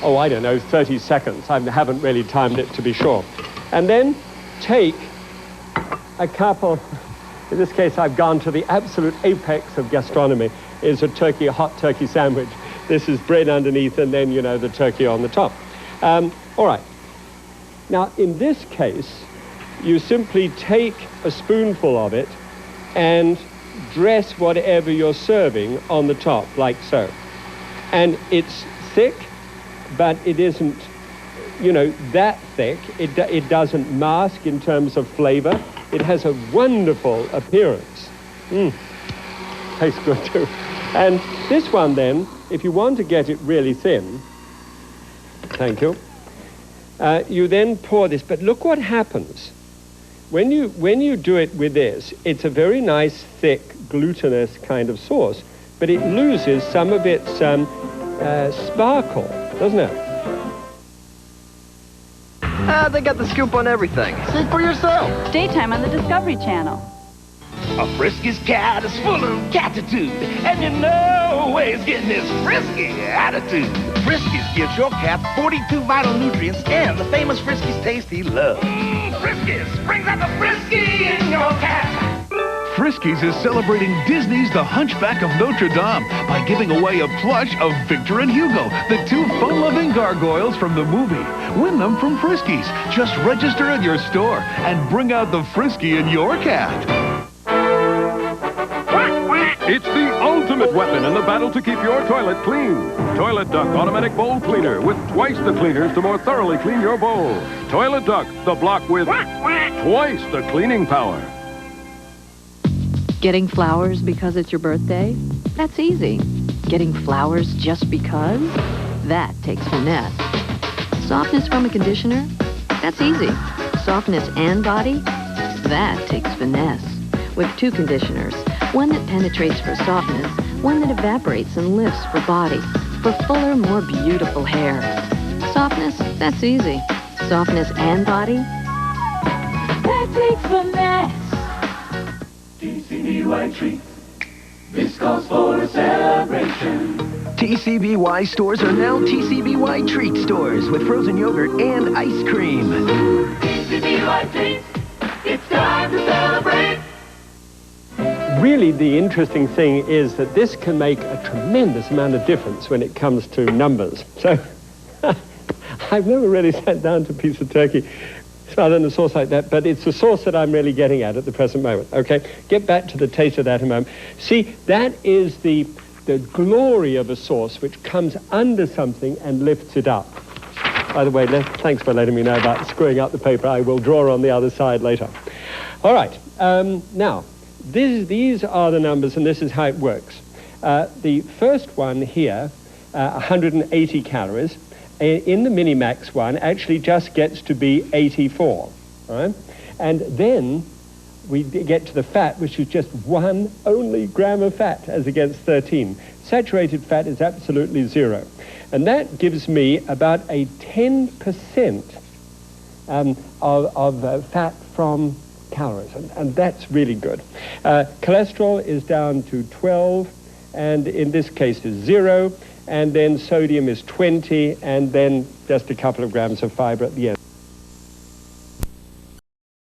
30 seconds. I haven't really timed it to be sure. And then take a couple, in this case I've gone to the absolute apex of gastronomy, is a hot turkey sandwich. This is bread underneath and then, the turkey on the top. All right. Now, in this case, you simply take a spoonful of it and dress whatever you're serving on the top, like so. And it's thick, but it isn't, that thick. It doesn't mask in terms of flavor. It has a wonderful appearance. Tastes good too. And this one then, if you want to get it really thin, thank you, you then pour this. But look what happens. When you do it with this, it's a very nice, thick, glutinous kind of sauce, but it loses some of its sparkle, doesn't it? They got the scoop on everything. See for yourself. Daytime on the Discovery Channel. A Frisky's cat is full of catitude, and you know he's getting his frisky attitude. Frisky's gives your cat 42 vital nutrients and the famous Frisky's taste he loves. Frisky's brings out the frisky in your cat. Friskies is celebrating Disney's The Hunchback of Notre Dame by giving away a plush of Victor and Hugo, the 2 fun-loving gargoyles from the movie. Win them from Friskies. Just register at your store and bring out the Frisky in your cat. It's the ultimate weapon in the battle to keep your toilet clean. Toilet Duck Automatic Bowl Cleaner with twice the cleaners to more thoroughly clean your bowl. Toilet Duck, the block with twice the cleaning power. Getting flowers because it's your birthday? That's easy. Getting flowers just because? That takes finesse. Softness from a conditioner? That's easy. Softness and body? That takes finesse. With 2 conditioners. One that penetrates for softness, one that evaporates and lifts for body, for fuller, more beautiful hair. Softness, that's easy. Softness and body? That takes finesse. DCD white treat. This calls for a celebration. TCBY stores are now TCBY treat stores with frozen yogurt and ice cream. TCBY treats, it's time to celebrate. Really, the interesting thing is that this can make a tremendous amount of difference when it comes to numbers. So, I've never really sat down to a piece of turkey rather than a sauce like that, but it's the sauce that I'm really getting at the present moment, okay? Get back to the taste of that in a moment. See, that is the glory of a sauce which comes under something and lifts it up. By the way, thanks for letting me know about screwing up the paper. I will draw on the other side later. All right, now, these are the numbers, and this is how it works. The first one here, 180 calories, in the Minimax one actually just gets to be 84, right? And then we get to the fat, which is just one only gram of fat as against 13. Saturated fat is absolutely 0. And that gives me about a 10% of fat from calories, and that's really good. Cholesterol is down to 12, and in this case is 0. And then sodium is 20, and then just a couple of grams of fiber at the end.